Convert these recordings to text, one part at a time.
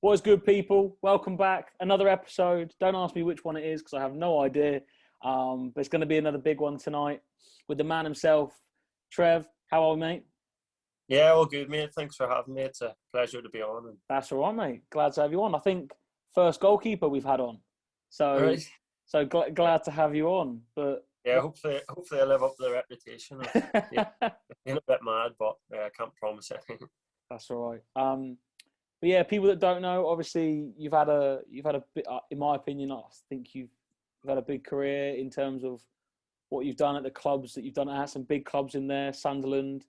What is good, people? Welcome back. Another episode. Don't ask me which one it is because I have no idea. But it's going to be another big one tonight with the man himself, Trev. How are you, mate? Yeah, all good, mate. Thanks for having me. It's a pleasure to be on. That's all right, mate. Glad to have you on. I think first goalkeeper we've had on. So, Right. glad to have you on. But Yeah, hopefully I live up to the reputation of being a bit mad, but I can't promise anything. that's all right. But yeah, people that don't know, obviously you've had a bit, in my opinion, I think you've had a big career in terms of what you've done at the clubs that you've done. It had some big clubs in there: Sunderland,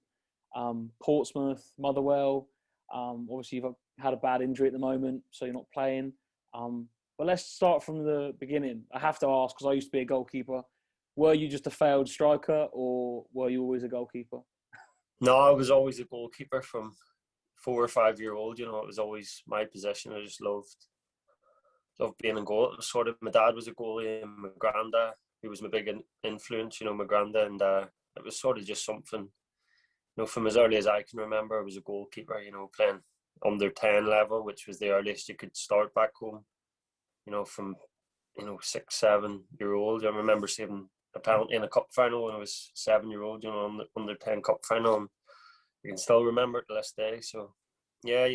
Portsmouth, Motherwell. Obviously, you've had a bad injury at the moment, so you're not playing. But let's start from the beginning. I have to ask because I used to be a goalkeeper. Were you just a failed striker, or were you always a goalkeeper? No, I was always a goalkeeper from 4 or 5 year old. It was always my position. I just loved being in goal. It was sort of, my dad was a goalie and my granddad, he was my big influence. My granddad, and it was sort of just something. From as early as I can remember, I was a goalkeeper. Playing under 10 level, which was the earliest you could start back home. From 6, 7 year old. I remember saving a penalty in a cup final when I was 7 year old. On the under 10 cup final, and I can still remember it to this day. So, yeah,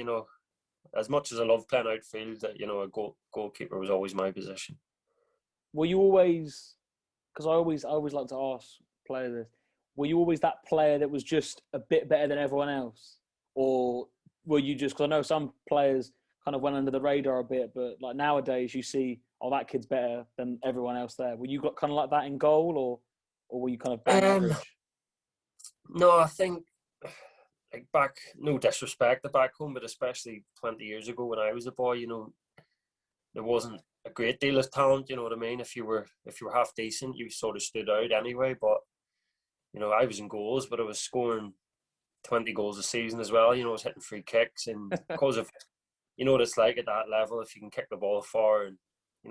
as much as I love playing outfield, a goalkeeper was always my position. Were you always? Because I always like to ask players this. Were you always that player that was just a bit better than everyone else, or were you just? Because I know some players kind of went under the radar a bit, but like nowadays you see, oh, that kid's better than everyone else there. Were you got kind of like that in goal, or were you kind of bang average? No, I think, like, back, no disrespect to back home, but especially 20 years ago when I was a boy, there wasn't a great deal of talent. You know what I mean? If you were half decent, you sort of stood out anyway. But I was in goals, but I was scoring 20 goals a season as well. I was hitting free kicks, and because of, what it's like at that level, if you can kick the ball far. And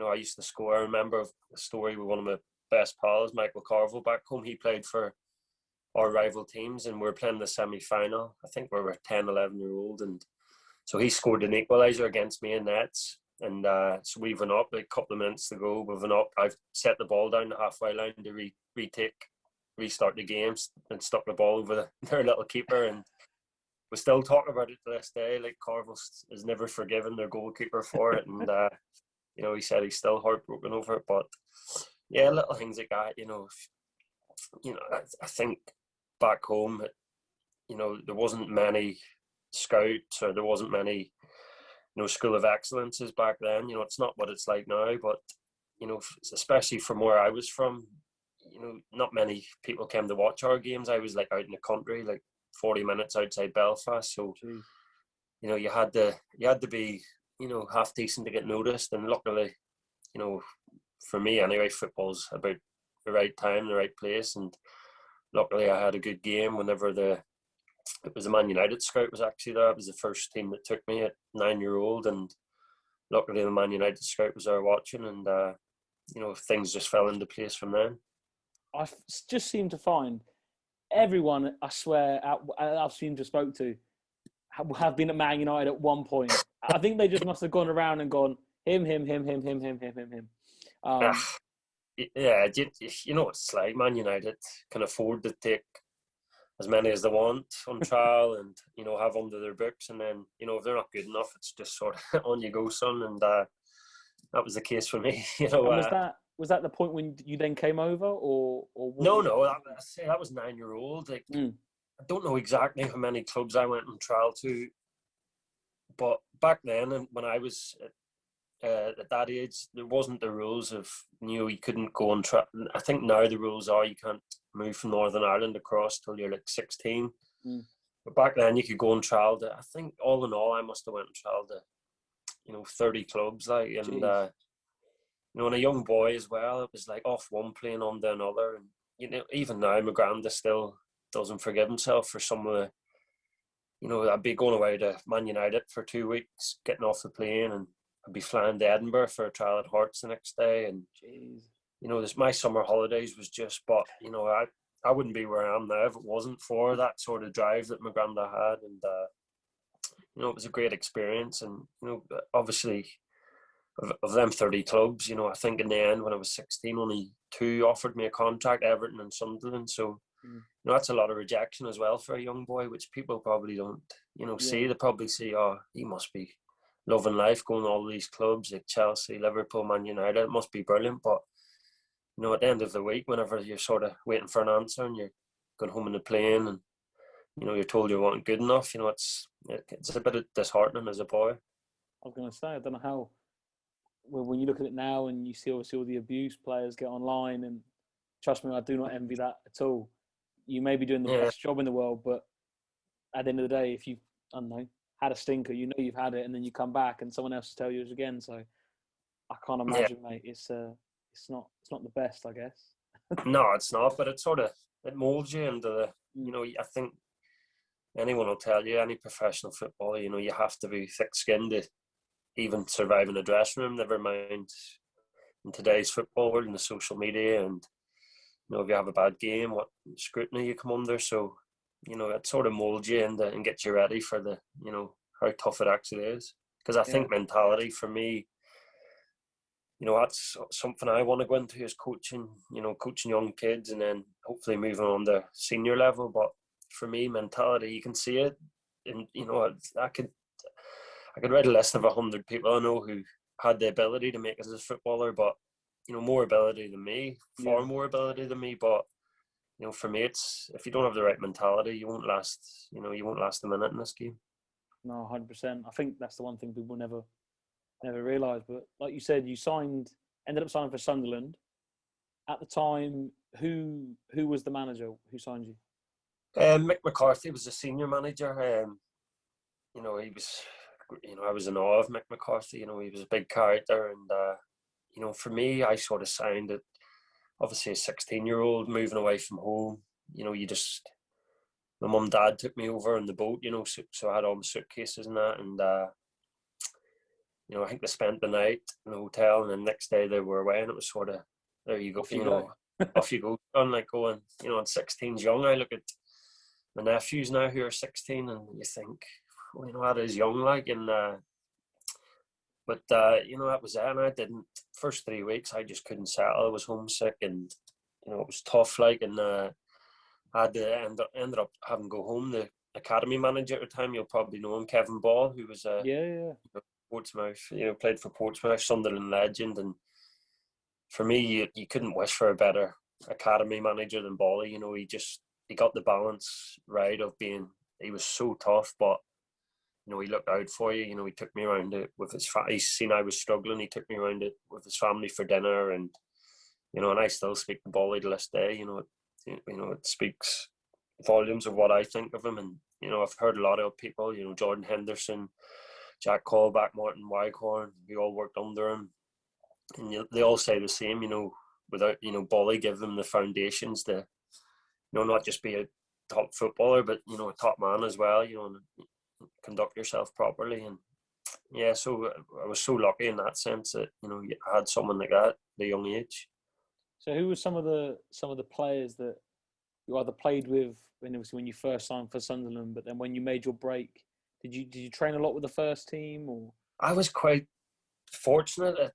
I used to score. I remember a story with one of my best pals, Michael Carville, back home. He played for our rival teams, and we were playing the semi-final. I think we were 10, 11-year-old, and so he scored an equaliser against me in nets. And so we went up, like a couple of minutes to go. We went up. I've set the ball down the halfway line to restart the game, and stuck the ball over their little keeper. And we still talk about it to this day. Like, Carville has never forgiven their goalkeeper for it, and he said he's still heartbroken over it. But yeah, little things like that. I think back home, there wasn't many scouts, or there wasn't many, school of excellences back then. It's not what it's like now, but, especially from where I was from, not many people came to watch our games. I was like out in the country, like 40 minutes outside Belfast. So, Jeez. You had to be, half decent to get noticed. And luckily, for me anyway, football's about the right time, the right place. And luckily I had a good game whenever it was a Man United scout was actually there. It was the first team that took me at 9-year-old, and luckily the Man United scout was there watching, and things just fell into place from then. I just seem to find everyone, I swear, I've seemed to spoke to have been at Man United at one point. I think they just must have gone around and gone him. Yeah, you know what it's like. Man United can afford to take as many as they want on trial, and have under their books, and then if they're not good enough, it's just sort of on you go, son. And that was the case for me. And was that the point when you then came over, or no, that was 9-year-old. Like, I don't know exactly how many clubs I went on trial to, but back then, and when I was at that age, there wasn't the rules of you couldn't go on trial. I think now the rules are you can't move from Northern Ireland across till you're like 16. But back then you could go on trial to, I think all in all I must have went on trial to 30 clubs, like. And and a young boy as well, it was like off one playing on to another. And even now my granddad still doesn't forgive himself for some of the, I'd be going away to Man United for 2 weeks, getting off the plane, and I'd be flying to Edinburgh for a trial at Hearts the next day. And my summer holidays was just, but I wouldn't be where I am now if it wasn't for that sort of drive that my granddad had. And it was a great experience. And, obviously of them 30 clubs, I think in the end when I was 16, only 2 offered me a contract, Everton and Sunderland. So, that's a lot of rejection as well for a young boy, which people probably don't, see. They probably see, oh, he must be loving life, going to all these clubs like Chelsea, Liverpool, Man United. It must be brilliant. But, at the end of the week, whenever you're sort of waiting for an answer and you're going home in the plane and, you're told you weren't good enough, it's a bit disheartening as a boy. I was going to say, I don't know how, when you look at it now and you see obviously all the abuse players get online, and trust me, I do not envy that at all. You may be doing the best job in the world, but at the end of the day, if you've, I don't know, had a stinker, you've had it, and then you come back and someone else tell you it again. So I can't imagine, mate. It's not the best, I guess. No, it's not, but it molds you into the, I think anyone will tell you, any professional footballer, you have to be thick-skinned to even survive in a dressing room, never mind in today's football world and the social media. And, if you have a bad game, what scrutiny you come under. So, it sort of molds you and gets you ready for the, how tough it actually is. Because I think mentality for me, that's something I want to go into is coaching, coaching young kids and then hopefully moving on to senior level. But for me, mentality, you can see it. And, I could write a list of 100 people I know who had the ability to make it as a footballer, but, more ability than me, far more ability than me. But, for me, it's, if you don't have the right mentality, you won't last a minute in this game. No, 100%. I think that's the one thing people never realise. But like you said, you ended up signing for Sunderland. At the time, who was the manager who signed you? Mick McCarthy was the senior manager. He was, I was in awe of Mick McCarthy. He was a big character. And, for me, I sort of signed it, obviously a 16-year-old moving away from home. My mum and dad took me over on the boat, so I had all my suitcases and that. And, I think they spent the night in the hotel, and the next day they were away, and it was sort of, there you go, off you go. Unlike going, and 16's young. I look at my nephews now who are 16, and you think, that is young, like. And but that was it. And I didn't. First 3 weeks, I just couldn't settle. I was homesick, and it was tough, like. And I had to ended up having to go home. The academy manager at the time, you'll probably know him, Kevin Ball, who was Portsmouth. Played for Portsmouth, Sunderland legend. And for me, you couldn't wish for a better academy manager than Bally. He got the balance right of being. He was so tough, but he looked out for you. He took me around it with his. He's seen I was struggling. He took me around it with his family for dinner, and and I still speak to Bally to this day. It speaks volumes of what I think of him. And I've heard a lot of people. Jordan Henderson, Jack Callback, Martin Wyghorn. We all worked under him, and they all say the same. Without Bally give them the foundations to not just be a top footballer, but a top man as well. And conduct yourself properly. And so I was so lucky in that sense that I had someone like that at a young age. So who were some of the players that you either played with when you first signed for Sunderland, but then when you made your break, did you train a lot with the first team? Or I was quite fortunate.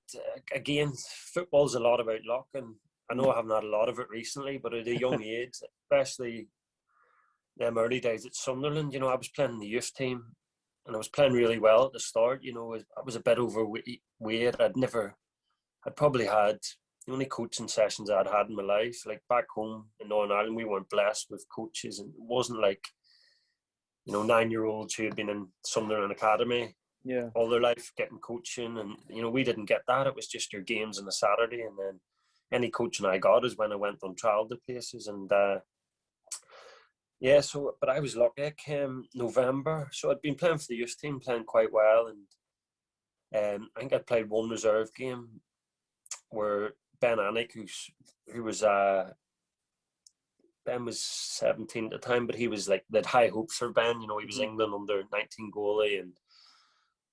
Again, football's a lot about luck, and I know I haven't had a lot of it recently, but at a young age, especially them early days at Sunderland, I was playing in the youth team, and I was playing really well at the start. I was a bit overweight. I'd probably had the only coaching sessions I'd had in my life. Like back home in Northern Ireland, we weren't blessed with coaches, and it wasn't like 9-year-olds who had been in Sunderland Academy all their life getting coaching, and we didn't get that. It was just your games on a Saturday, and then any coaching I got is when I went on trial to places. And but I was lucky. I came November, so I'd been playing for the youth team, playing quite well, and I think I played one reserve game where Ben Anick, who was Ben was 17 at the time, but he was like, they'd high hopes for Ben. He was England under 19 goalie, and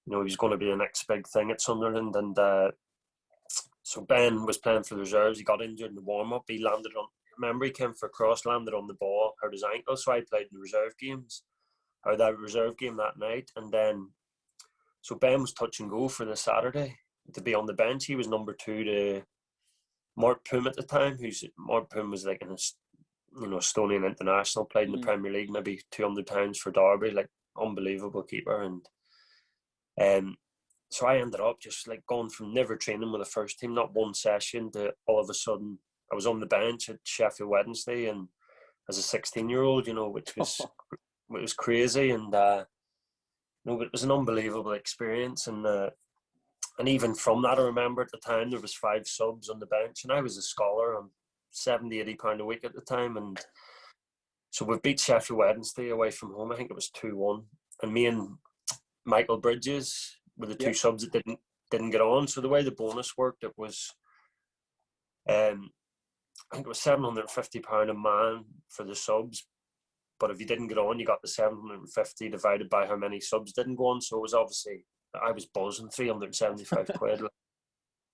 he was going to be the next big thing at Sunderland. And so Ben was playing for the reserves. He got injured in the warm up. He landed on. Remember, he came for a cross, landed on the ball, hurt his ankle. So I played in the reserve games, or that reserve game that night, and then so Ben was touch and go for the Saturday to be on the bench. He was number 2 to Mark Poom at the time. Mark Poom was like an Estonian international, played in the Premier League, maybe 200 times for Derby, like unbelievable keeper. And so I ended up just like going from never training with the first team, not one session, to all of a sudden I was on the bench at Sheffield Wednesday, and as a 16-year-old, which was crazy, and it was an unbelievable experience. And even from that, I remember at the time there was 5 subs on the bench, and I was a scholar on £70-80 a week at the time, and so we beat Sheffield Wednesday away from home. I think it was 2-1, and me and Michael Bridges were the 2 subs that didn't get on. So the way the bonus worked, it was I think it was £750 a man for the subs, but if you didn't get on, you got the 750 divided by how many subs didn't go on. So it was obviously, I was buzzing, 375 quid.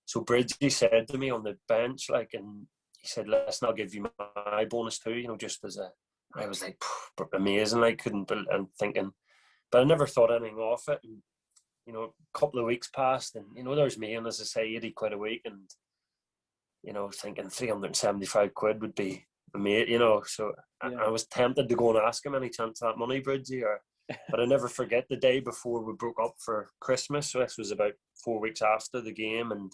So Bridgie said to me on the bench, and he said, "Let's not give you my bonus too," just as I was like, amazing, and thinking, but I never thought anything of it. And, a couple of weeks passed, and, there's me, and as I say, 80 quid a week, and, thinking 375 quid would be amazing, so I was tempted to go and ask him any chance of that money, Bridgie, but I never forget the day before we broke up for Christmas. So this was about 4 weeks after the game, and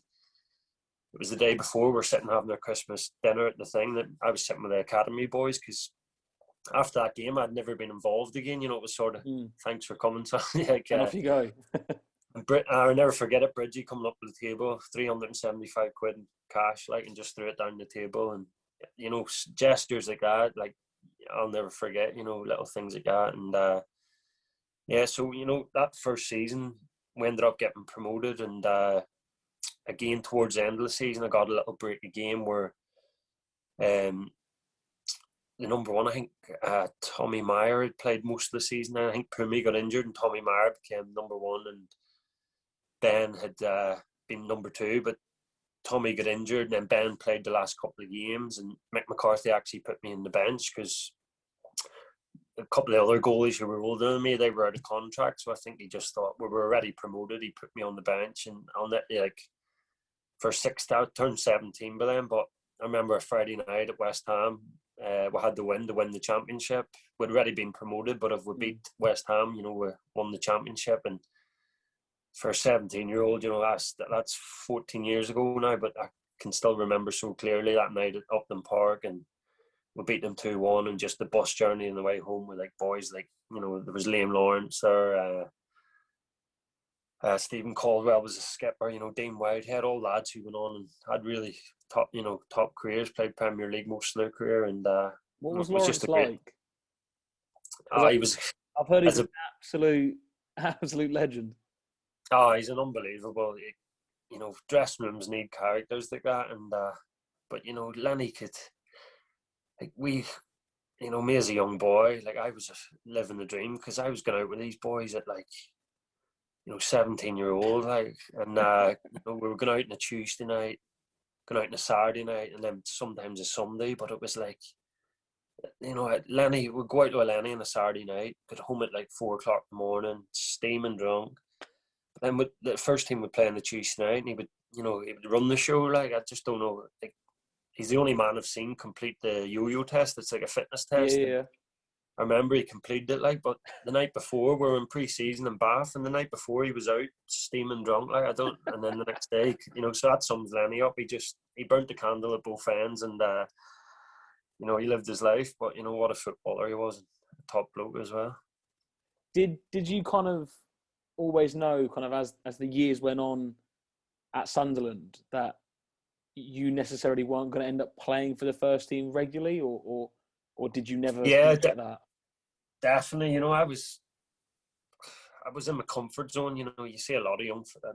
it was the day before we're sitting having our Christmas dinner at the thing, that I was sitting with the academy boys, because after that game I'd never been involved again. It was sort of thanks for coming. So and off you go. I'll never forget it. Bridgie coming up to the table, 375 quid in cash, and just threw it down the table, and gestures like that, I'll never forget. Little things like that, and so that first season we ended up getting promoted, and again towards the end of the season I got a little break again where the number 1, I think Tommy Meyer had played most of the season. I think Pumi got injured and Tommy Meyer became number 1, and Ben had been number 2, but Tommy got injured, and then Ben played the last couple of games, and Mick McCarthy actually put me in the bench because a couple of other goalies who were older than me, they were out of contract. So I think he just thought we were already promoted. He put me on the bench, and for 6 I turned 17 by then. But I remember a Friday night at West Ham, we had to win the championship. We'd already been promoted, but if we beat West Ham, we won the championship. And for a 17-year-old, that's 14 years ago now, but I can still remember so clearly that night at Upton Park, and we beat them 2-1, and just the bus journey and the way home with boys there was Liam Lawrence there, Stephen Caldwell was a skipper, Dean Whitehead, all lads who went on and had really top careers, played Premier League most of their career. And what was Lawrence like? He was. I've heard he's an absolute legend. Oh, he's an unbelievable. Dressing rooms need characters like that, and but Lenny could, me as a young boy, I was just living the dream, because I was going out with these boys at 17-year-old, and we were going out on a Tuesday night, going out on a Saturday night, and then sometimes a Sunday. But it was Lenny, we'd go out to a Lenny on a Saturday night, get home at 4 o'clock in the morning, steaming drunk. But then the first team would play on the Tuesday night, and he would run the show. I just don't know. He's the only man I've seen complete the yo-yo test. It's like a fitness test. Yeah. I remember he completed it, but the night before we were in pre-season in Bath, and the night before he was out steaming drunk, and then the next day, so that sums Lenny up. He burnt the candle at both ends, and he lived his life. But what a footballer he was, a top bloke as well. Did you kind of always know, kind of as the years went on at Sunderland, that you necessarily weren't going to end up playing for the first team regularly, or did you never get that? Definitely. I was in my comfort zone. You see a lot of young. I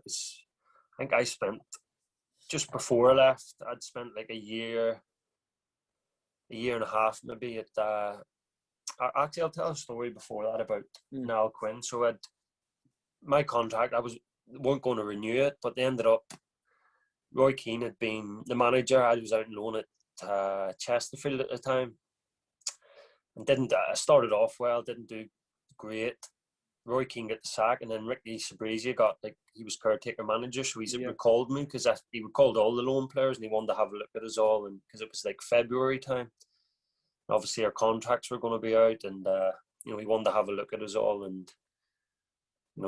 think I spent, just before I left, I'd spent a year and a half maybe at. Actually, I'll tell a story before that about Niall Quinn. So my contract, weren't going to renew it, but they ended up. Roy Keane had been the manager. I was out on loan at Chesterfield at the time, and didn't. I started off well, didn't do great. Roy Keane got the sack, and then Ricky Sabrizia he was caretaker manager, so he recalled me because he recalled all the loan players, and he wanted to have a look at us all, and because it was like February time, obviously our contracts were going to be out, and he wanted to have a look at us all and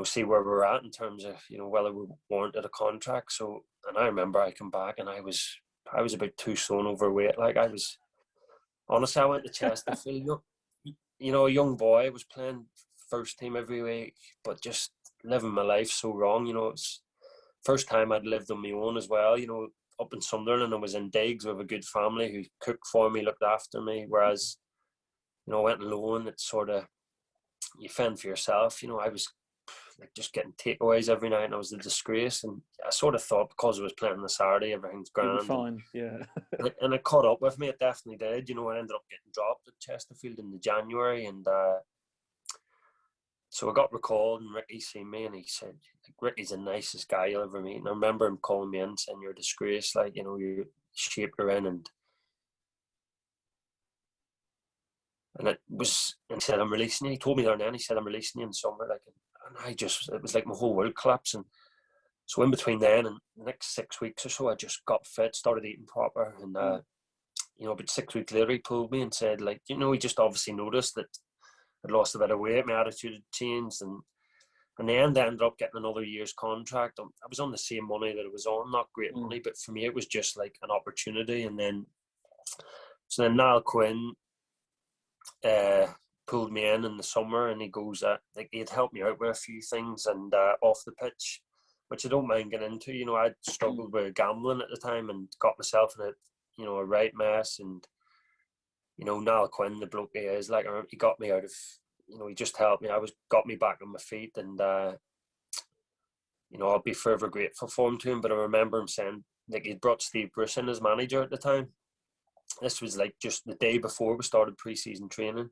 see where we're at in terms of whether we warranted a contract. So, and I remember I come back and I was about 2 stone overweight. Like I was, honestly, I went to Chesterfield. A young boy, was playing first team every week, but just living my life so wrong. It's first time I'd lived on my own as well. Up in Sunderland, and I was in digs with a good family who cooked for me, looked after me. Whereas, I went alone. It's sort of, you fend for yourself. I was like just getting takeaways every night, and I was a disgrace. And I sort of thought because I was playing on the Saturday, everything's grand. Fine, yeah. and it caught up with me. It definitely did. I ended up getting dropped at Chesterfield in the January, and so I got recalled, and Ricky seen me, and he said, Ricky's the nicest guy you'll ever meet. And I remember him calling me in saying, you're a disgrace, your shape you're in. And it was, and he said, I'm releasing you. He told me there and then, he said, I'm releasing you in summer. And it was like my whole world collapsing. So in between then and the next 6 weeks or so, I just got fit, started eating proper. And, about 6 weeks later, he pulled me and said, he just obviously noticed that I'd lost a bit of weight, my attitude had changed, and in the end I ended up getting another year's contract. I was on the same money that I was on, not great money, but for me it was just like an opportunity. And then Niall Quinn pulled me in the summer, and he goes he had helped me out with a few things and off the pitch, which I don't mind getting into. I'd struggled with gambling at the time and got myself in a right mess. And Niall Quinn, the bloke he is, he got me out of, he just helped me. Got me back on my feet, and I'll be forever grateful for him to him. But I remember him saying, he'd brought Steve Bruce in as manager at the time. This was just the day before we started pre-season training.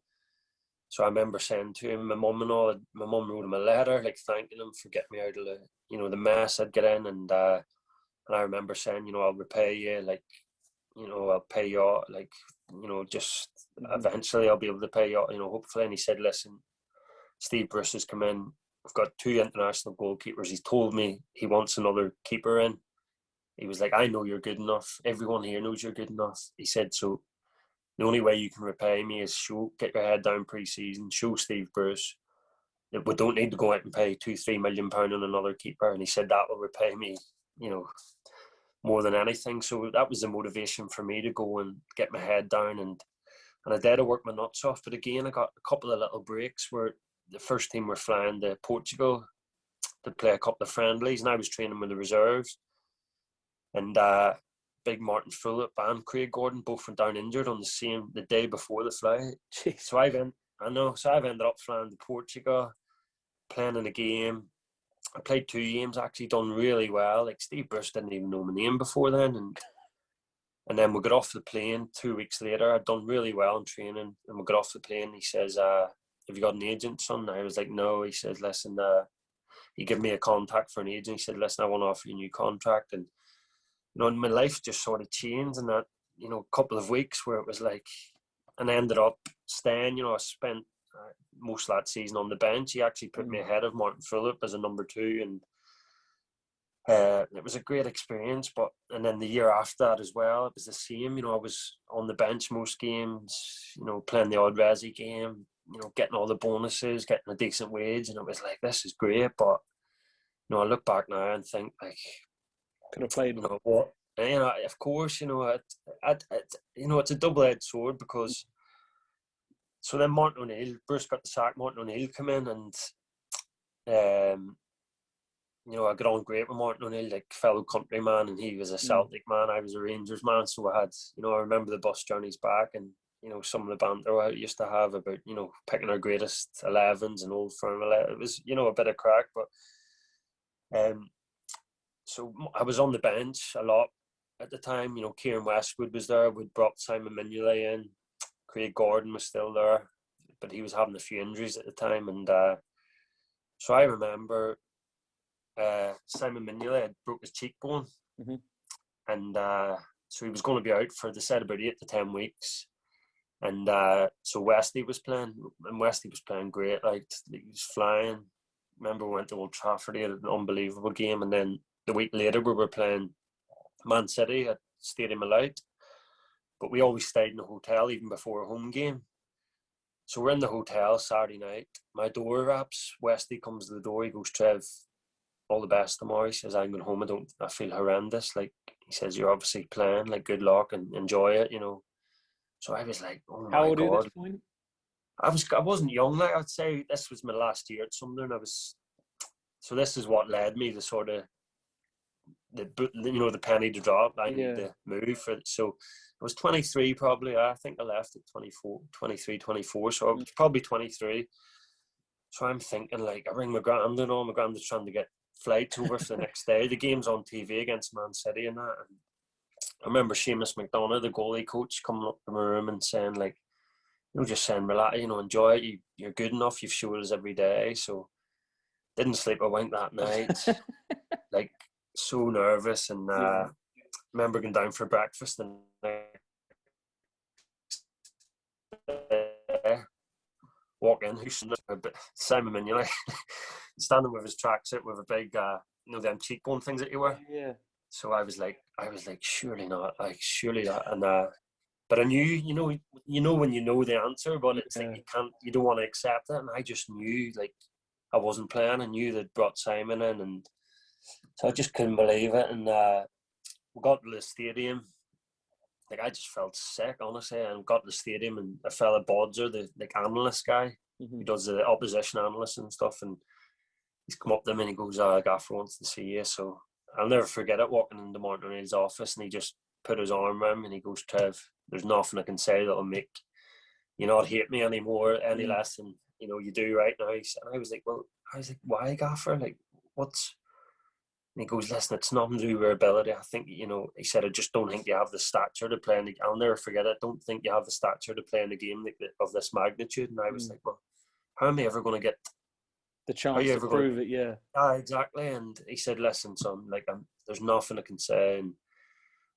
So I remember saying to him, my mum wrote him a letter, thanking him for getting me out of the mess I'd get in, and I remember saying, I'll repay you, I'll pay you out, just eventually I'll be able to pay you out, hopefully. And he said, listen, Steve Bruce has come in. We've got 2 international goalkeepers. He's told me he wants another keeper in. He was like, I know you're good enough. Everyone here knows you're good enough. He said, so the only way you can repay me is get your head down pre-season, show Steve Bruce that we don't need to go out and pay £2-3 million on another keeper. And he said that will repay me, more than anything. So that was the motivation for me to go and get my head down, and I did. I worked my nuts off. But again, I got a couple of little breaks where the first team were flying to Portugal to play a couple of friendlies, and I was training with the reserves. And big Martin Phillip and Craig Gordon both went down injured on the day before the flight. Jeez. So I've ended up flying to Portugal, playing in a game. I played 2 games, actually done really well. Steve Bruce didn't even know my name before then, and then we got off the plane 2 weeks later. I'd done really well in training, and we got off the plane. He says, have you got an agent, son? I was like, no. He says, listen, he gave me a contact for an agent. He said, listen, I want to offer you a new contract. And my life just sort of changed in that couple of weeks where it was and I ended up staying. I spent most of that season on the bench. He actually put me ahead of Martin Phillip as a number 2, and it was a great experience. And then the year after that as well, it was the same. I was on the bench most games, playing the odd resi game, getting all the bonuses, getting a decent wage, and it was this is great. But I look back now and think could have played. What? Of course, it's a double-edged sword, because so then Martin O'Neill, Bruce got the sack. Martin O'Neill come in, and I got on great with Martin O'Neill, fellow countryman, and he was a Celtic man. I was a Rangers man, so I had, I remember the bus journeys back, and some of the banter I used to have about picking our greatest 11s and old firm 11. It was a bit of crack, but so I was on the bench a lot at the time. Kieran Westwood was there. We'd brought Simon Mignolet in. Craig Gordon was still there, but he was having a few injuries at the time. And so I remember Simon Mignolet had broke his cheekbone. And so he was going to be out for, they said, about 8 to 10 weeks. And so Wesley was playing, and Wesley was playing great. Like, he was flying. Remember, we went to Old Trafford, he had an unbelievable game. And then the week later, we were playing Man City at Stadium of Light. But we always stayed in the hotel even before a home game. So we're in the hotel Saturday night. My door raps. Wesley comes to the door. He goes, "Trev, all the best tomorrow." He says, "I'm going home. I feel horrendous." Like, he says, "You're obviously playing. Like, good luck and enjoy it, you know." So I was like, "Oh How my old are you at God." this point? I wasn't young. Like, I'd say this was my last year at Sunderland. So this is what led me to sort of the penny to drop. I need to move for it. So I was 23 probably. I think I left at 24. So I was probably 23. So I'm thinking, like, I ring my grand and all. My grand is trying to get flights over for the next day. The game's on TV against Man City and that. And I remember Seamus McDonough, the goalie coach, coming up to my room and saying, like, just saying, relax, enjoy it. You're good enough. You've showed us every day. So didn't sleep a wink that night. Like, so nervous. And remember going down for breakfast and walk in. Simon Mignolet standing with his tracksuit with a big, them cheekbone things that you wear. Yeah. So I was like, surely not. Like, surely not. And but I knew, when you know the answer, but it's like you don't want to accept it. And I just knew, like, I wasn't playing. I knew they'd brought Simon in, and so I just couldn't believe it. And we got to the stadium. Like, I just felt sick, honestly. And got to the stadium, and a fella Bodger, the analyst guy, who does the opposition analysts and stuff, and he's come up to me and he goes, "Gaffer wants to see you." So I'll never forget it, walking into Martin O'Neill's office, and he just put his arm around me and he goes, "Trev, there's nothing I can say that'll make you not hate me anymore, any less than you do right now." And I was like, "Why, Gaffer? Like, what's..." And he goes, "Listen, it's nothing to do with your ability. I think, he said, I just don't think you have the stature to play in the game. I'll never forget it. I don't think you have the stature to play in a game of this magnitude." And I was like, "Well, how am I ever going to get the chance to prove it?" Yeah. Exactly. And he said, "Listen, son, like, there's nothing I can say." And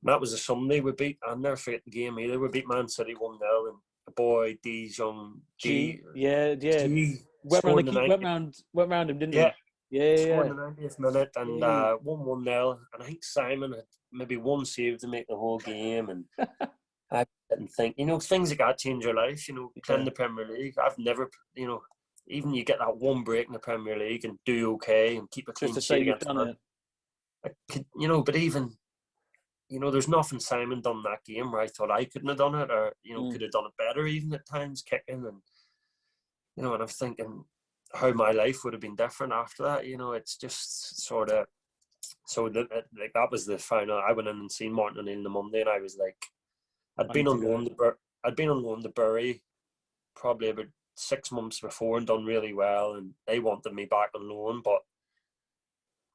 that was a Sunday. I'll never forget the game either. We beat Man City 1-0, and a boy, Dijon, G, went round him, didn't he? Scored in the 90th minute, and won 1-0. And I think Simon had maybe one save to make the whole game. And I didn't think, things like that change your life. Playing the Premier League, I've never, even you get that one break in the Premier League and do okay and keep a clean sheet against it. But even, there's nothing Simon done that game where I thought I couldn't have done it, or could have done it better even at times, kicking. And and I'm thinking how my life would have been different after that. It's just sort of, so that was the final. I went in and seen Martin O'Neill on the Monday, and I was like, I'd been on loan to Bury probably about 6 months before and done really well, and they wanted me back on loan, but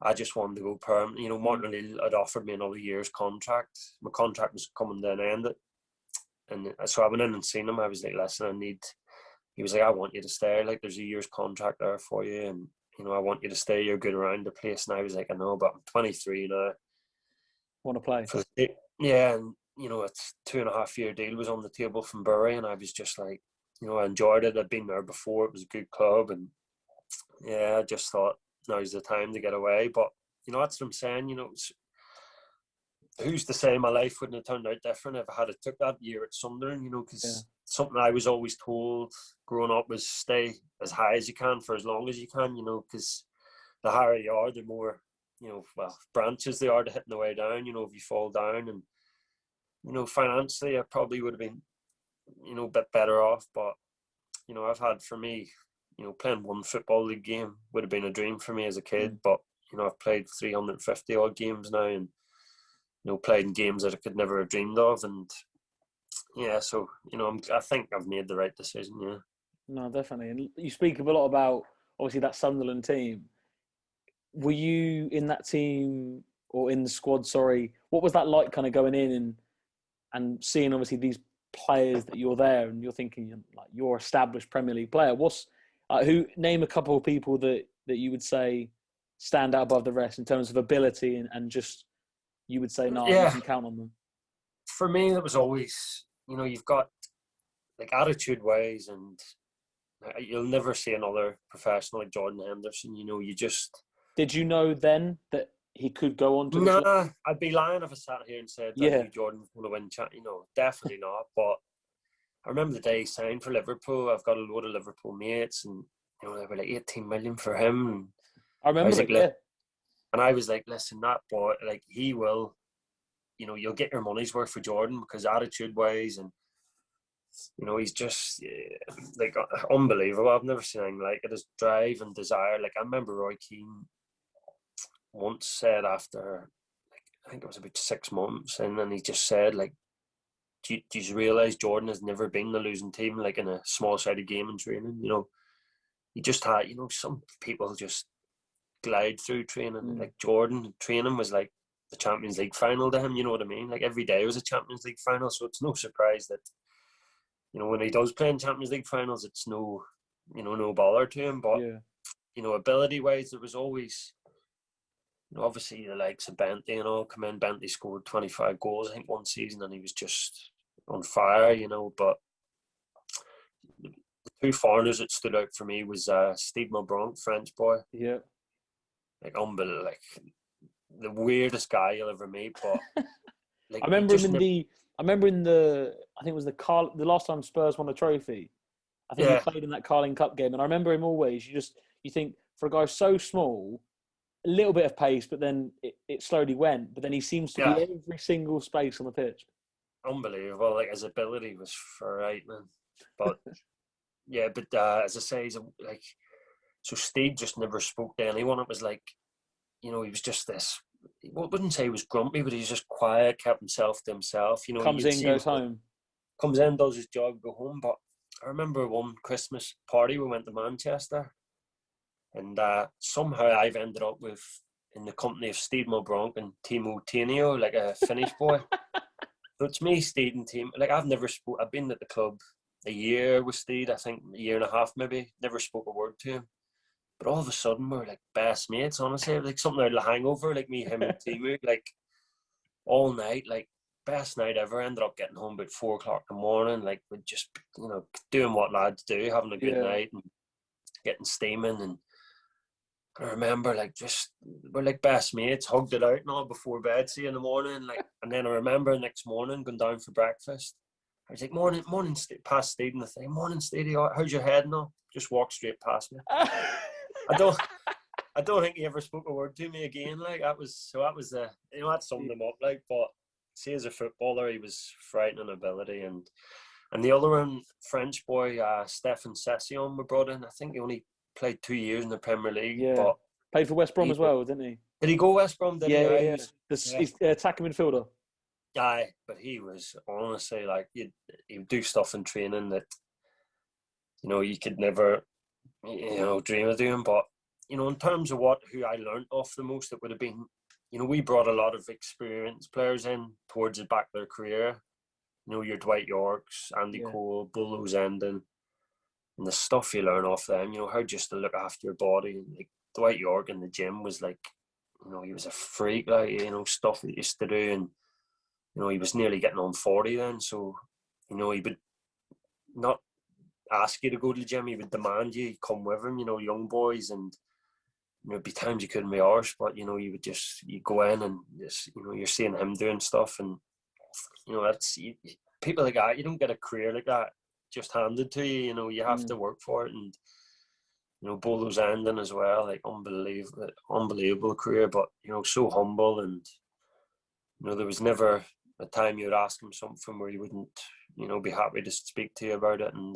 I just wanted to go permanent. Martin O'Neill had offered me another year's contract. My contract was coming to an end, and so I went in and seen him. I was like, "Listen, He was like, I want you to stay. Like, there's a year's contract there for you, and I want you to stay. You're good around the place." And I was like, "I know, but I'm 23 now. Want to play?" Yeah, and it's 2.5-year deal was on the table from Bury, and I was just like, I enjoyed it. I'd been there before. It was a good club, and I just thought now's the time to get away. But that's what I'm saying. Who's to say my life wouldn't have turned out different if I had took that year at Sunderland? Because something I was always told growing up was stay as high as you can for as long as you can. Because the higher you are, the more branches they are to hitting the way down. If you fall down, and financially, I probably would have been a bit better off. But I've had, for me, playing one football league game would have been a dream for me as a kid. But I've played 350 odd games now, and played in games that I could never have dreamed of, and so I think I've made the right decision. Yeah. No, definitely. And you speak a lot about obviously that Sunderland team. Were you in that team or in the squad? Sorry, what was that like, kind of going in and seeing obviously these players that you're there, and you're thinking like you're an established Premier League player. Name a couple of people that you would say stand out above the rest in terms of ability and just. You would say, no, you can count on them. For me, it was always, you've got like attitude-wise, and you'll never see another professional like Jordan Henderson. You just... Did you know then that he could go on to this level? Nah, I'd be lying if I sat here and said I Yeah. knew Jordan was going to win. Definitely not. But I remember the day he signed for Liverpool. I've got a load of Liverpool mates, and they were like 18 million for him. And I remember it, yeah. And I was like, listen, that boy, like, he will, you'll get your money's worth for Jordan, because attitude-wise, and he's just like unbelievable. I've never seen anything like it. His drive and desire. Like, I remember Roy Keane once said after, like, I think it was about 6 months, and then he just said, like, do you realise Jordan has never been the losing team, like, in a small-sided game in training? He just had, some people just glide through training. Like, Jordan, training was like the Champions League final to him, you know what I mean? Like, every day was a Champions League final, so it's no surprise that, when he does play in Champions League finals, it's no bother to him. But, ability-wise, there was always... obviously the likes of Bent, come in. Bentley scored 25 goals, I think, one season, and he was just on fire, but the two foreigners that stood out for me was Steve Malbranc, French boy. Yeah. Like, unbelievable, like, the weirdest guy you'll ever meet, but... Like, I remember him in the, I think it was the last time Spurs won a trophy. I think he played in that Carling Cup game, and I remember him always. You think, for a guy so small... a little bit of pace, but then it slowly went. But then he seems to be every single space on the pitch. Unbelievable. Like, his ability was frightening. But as I say, so Steve just never spoke to anyone. It was like, he was just this. I wouldn't say he was grumpy, but he's just quiet, kept himself to himself. Comes in, goes home. Comes in, does his job, go home. But I remember one Christmas party we went to Manchester. And somehow I've ended up in the company of Steve Malbranc and Timo Tenio, like a Finnish boy. So it's me, Steve, and Timo. Like, I've been at the club a year with Steve, I think a year and a half maybe. Never spoke a word to him. But all of a sudden, we're like best mates, honestly. Like something out of The Hangover, like me, him, and Timo, like all night, like best night ever. Ended up getting home about 4 o'clock in the morning, like we're just, doing what lads do, having a good night and getting steaming. And I remember, like, we're like best mates, hugged it out and all before bed, see in the morning, like. And then I remember next morning going down for breakfast. I was like, morning, past Steve, and I think, morning, Stevie, how's your head now? Just walked straight past me. I don't think he ever spoke a word to me again. Like, that summed him up. Like, but see, as a footballer, he was frightening ability, and the other one, French boy, Stefan Session, we brought in. I think he only played 2 years in the Premier League. Yeah. But played for West Brom as well, didn't he? Did he go West Brom? Yeah. He's attacking midfielder. Aye, but he was honestly, like, he would do stuff in training that you could never dream of doing. But in terms of who I learned off the most, it would have been, we brought a lot of experienced players in towards the back of their career. Your Dwight Yorks, Andy Cole, Bull Ozenden, and the stuff you learn off them. How just to look after your body. And, like, Dwight York in the gym was like, he was a freak. Like, stuff he used to do, and he was nearly getting on 40 then. So, he would not ask you to go to the gym. He would demand you come with him. Young boys, and it'd be times you couldn't be arsed, but you go in and just, you're seeing him doing stuff, and that's people like that. You don't get a career like that just handed to you. You have to work for it. And Bolo's ending as well, like, unbelievable career, but so humble. And there was never a time you would ask him something where he wouldn't be happy to speak to you about it. And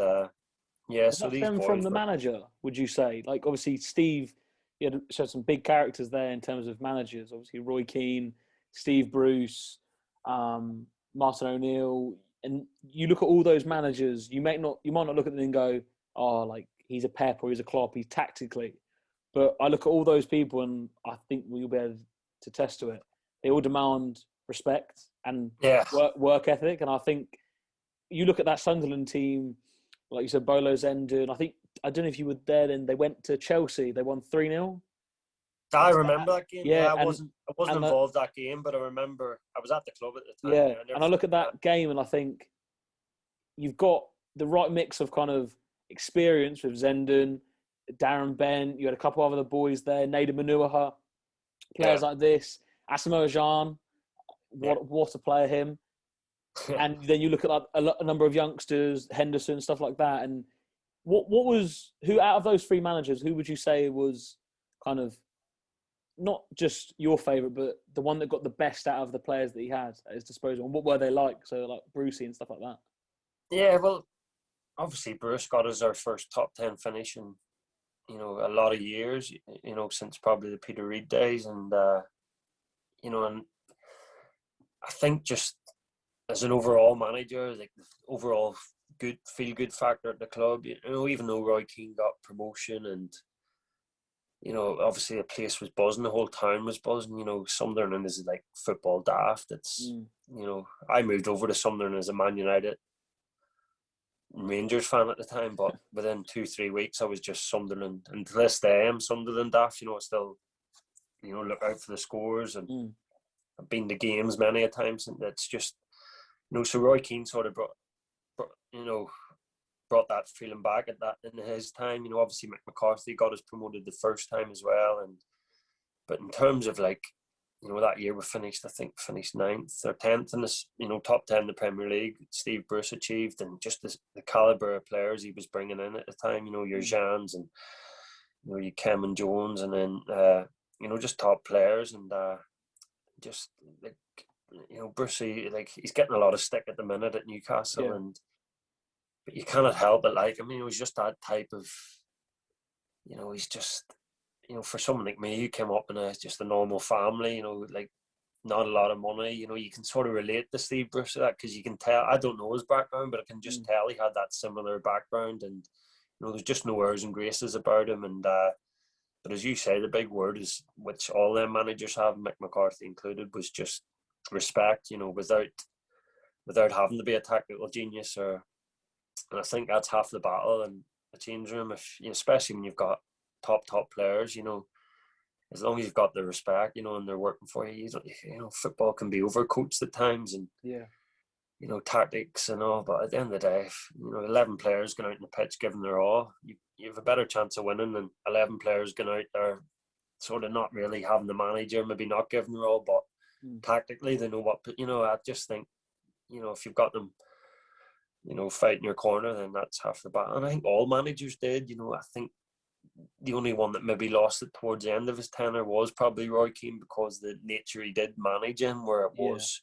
so these boys from the manager, would you say? Like, obviously Steve, you had showed some big characters there in terms of managers. Obviously Roy Keane, Steve Bruce, Martin O'Neill, and you look at all those managers. You might not look at them and go, "Oh, like, he's a Pep or he's a Klopp." He's tactically, but I look at all those people, and I think we'll be able to test to it. They all demand respect and work ethic, and I think you look at that Sunderland team, like you said, Bolo Zenden. I don't know if you were there then. They went to Chelsea. They won 3-0. I remember that game. Yeah, I wasn't involved that game, but I remember I was at the club at the time. Yeah, and I look at that game and I think you've got the right mix of kind of experience with Zenden, Darren Bent. You had a couple of other boys there, Nader Manuaha, players like this, Asamoah Gyan. What a player him. And then you look at like a number of youngsters, Henderson, stuff like that. And who out of those three managers, who would you say was kind of not just your favourite, but the one that got the best out of the players that he had at his disposal? And what were they like? So like Brucey and stuff like that. Yeah, well, obviously Bruce got us our first top 10 finish in, you know, a lot of years, you know, since probably the Peter Reid days. And, you know, and I think just as an overall manager, like the overall feel-good factor at the club, you know, even though Roy Keane got promotion and, you know, obviously the place was buzzing, the whole town was buzzing, you know, Sunderland is like football daft. It's, you know, I moved over to Sunderland as a Man United Rangers fan at the time, but within 2-3 weeks I was just Sunderland, and to this day I'm Sunderland daft. You know, I still, you know, look out for the scores, and I've been to games many a times, and it's just, you know, so Roy Keane sort of brought that feeling back at that in his time. You know, obviously Mick McCarthy got us promoted the first time as well, but in terms of like, you know, that year we finished 9th or 10th in this, you know, top 10 in the Premier League. Steve Bruce achieved, and just the calibre of players he was bringing in at the time. You know, your Jeans and, you know, your Cameron Jones, and then you know, just top players, and just like, you know, Brucey, like, he's getting a lot of stick at the minute at Newcastle, but you cannot help it. Like, I mean, it was just that type of, you know, he's just, you know, for someone like me who came up in just a normal family, you know, like not a lot of money, you know, you can sort of relate to Steve Bruce to that, because you can tell, I don't know his background, but I can just tell he had that similar background, and, you know, there's just no airs and graces about him. And but as you say, the big word is, which all them managers have, Mick McCarthy included, was just respect, you know, without having to be a tactical genius, and I think that's half the battle in a change room, if, you know, especially when you've got top players, you know, as long as you've got the respect, you know, and they're working for you, you know, football can be overcoached at times, and, you know, tactics and all, but at the end of the day, if, you know, 11 players going out in the pitch giving their all, you have a better chance of winning than 11 players going out there sort of not really having the manager, maybe not giving their all, but tactically they know what, you know. I just think, you know, if you've got them, you know, fighting your corner, then that's half the battle. And I think all managers did, you know. I think the only one that maybe lost it towards the end of his tenure was probably Roy Keane, because the nature he did manage in, where it was,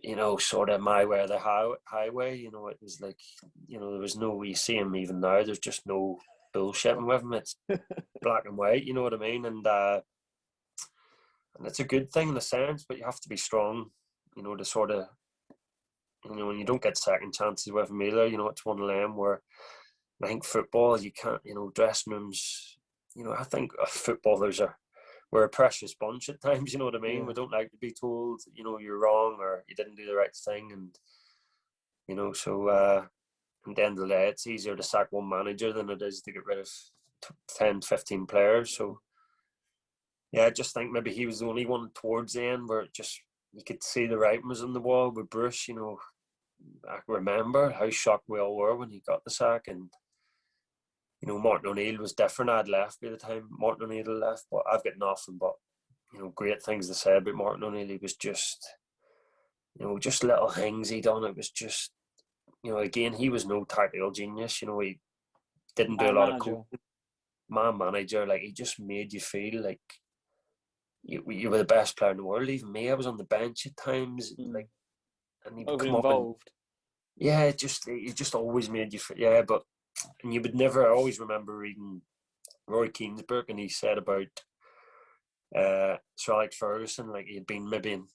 you know, sort of my way or the highway. You know, it was like, you know, there was no, you see him even now, there's just no bullshitting with him. It's black and white, you know what I mean? And it's a good thing in a sense, but you have to be strong, you know, to sort of, you know, when you don't get second chances with him either, you know, it's one of them where I think football, you can't, you know, dressing rooms, you know, I think footballers we're a precious bunch at times, you know what I mean? We don't like to be told, you know, you're wrong or you didn't do the right thing. And, you know, so at the end of the day, it's easier to sack one manager than it is to get rid of 10, 15 players. So, yeah, I just think maybe he was the only one towards the end where it just, you could see the writing was on the wall with Bruce. You know, I remember how shocked we all were when he got the sack. And, you know, Martin O'Neill was different. I'd left by the time Martin O'Neill left, but I've got nothing but, you know, great things to say about Martin O'Neill. He was just, you know, just little things he done. It was just, you know, again, he was no tactical genius. You know, he didn't do a lot of coaching. Man manager, like, he just made you feel like you were the best player in the world. Even me, I was on the bench at times, like, and he'd come up and, yeah, it just always made you feel, yeah. But, and you would never, I always remember reading Roy Keane's book, and he said about Sir Alex Ferguson, like, he had been maybe in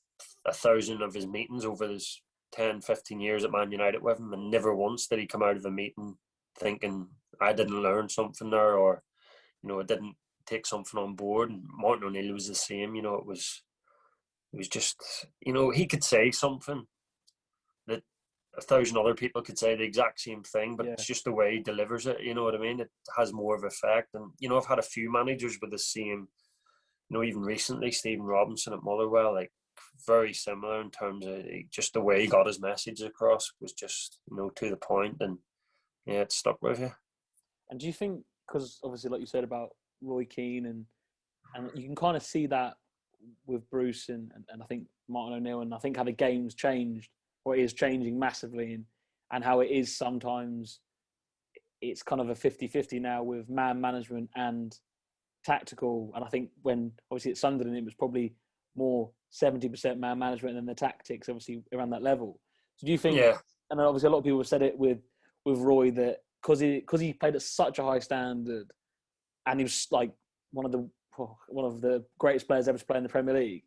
1,000 of his meetings over his 10, 15 years at Man United with him, and never once did he come out of a meeting thinking, I didn't learn something there, or, you know, I didn't take something on board. And Martin O'Neill was the same. You know, it was just, you know, he could say something that 1,000 other people could say the exact same thing, but it's just the way he delivers it. You know what I mean? It has more of effect. And, you know, I've had a few managers with the same, you know, even recently, Stephen Robinson at Motherwell, like, very similar in terms of just the way he got his message across was just, to the point, and yeah, it stuck with you. And do you think, because obviously, like you said about Roy Keane, and you can kind of see that with Bruce and I think Martin O'Neill, and I think how the game's changed, or it is changing massively, and how it is sometimes it's kind of a 50-50 now with man management and tactical. And I think when obviously at Sunderland it was probably more 70% man management and then the tactics obviously around that level. So do you think? Yeah. And obviously a lot of people have said it with Roy, that because he played at such a high standard, and he was like one of the greatest players ever to play in the Premier League.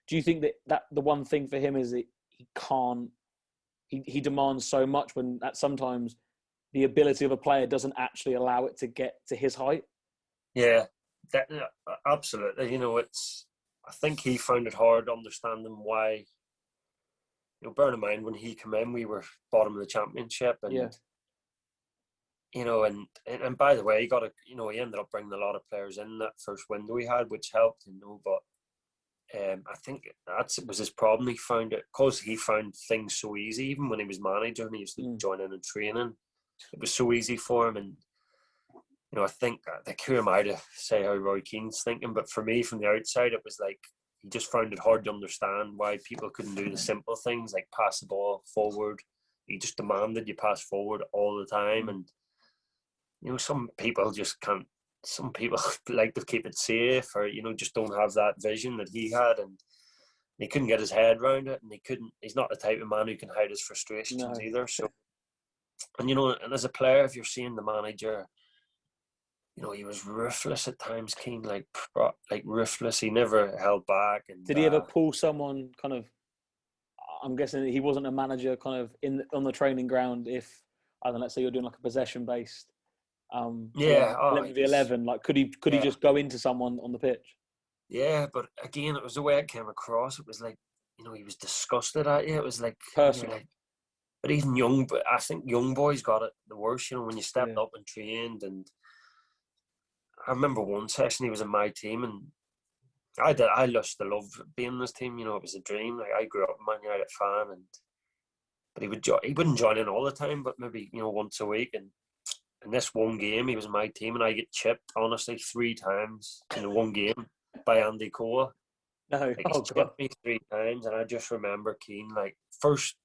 Do you think that the one thing for him is that he demands so much, when that sometimes the ability of a player doesn't actually allow it to get to his height? Yeah, absolutely. I think he found it hard understanding why. Bear in mind when he came in, we were bottom of the championship, and yeah. And by the way, he ended up bringing a lot of players in that first window he had, which helped. But I think that was his problem. He found it because he found things so easy, even when he was manager and he used to join in and training. It was so easy for him, and I think who am I to say how Roy Keane's thinking? But for me, from the outside, it was like he just found it hard to understand why people couldn't do the simple things like pass the ball forward. He just demanded you pass forward all the time, and some people just can't. Some people like to keep it safe, or just don't have that vision that he had, and he couldn't get his head around it, and he's not the type of man who can hide his frustrations either. So, and and as a player, if you're seeing the manager, he was ruthless at times, Keane, like ruthless. He never held back. And did he ever pull someone kind of? I'm guessing he wasn't a manager kind of on the training ground. If I don't know, let's say you're doing like a possession based, 11v11, like could he just go into someone on the pitch? Yeah, but again, it was the way it came across. It was like he was disgusted at you. It was like personal. But I think young boys got it the worst. When you stepped up and trained, and I remember one session he was in my team, and I used to love being in this team. It was a dream. Like, I grew up a Man United fan, but he wouldn't join in all the time, but maybe once a week. And in this one game, he was in my team, and I get chipped honestly 3 times in one game by Andy Cole. No, he chipped me 3 times, and I just remember Keane. Like first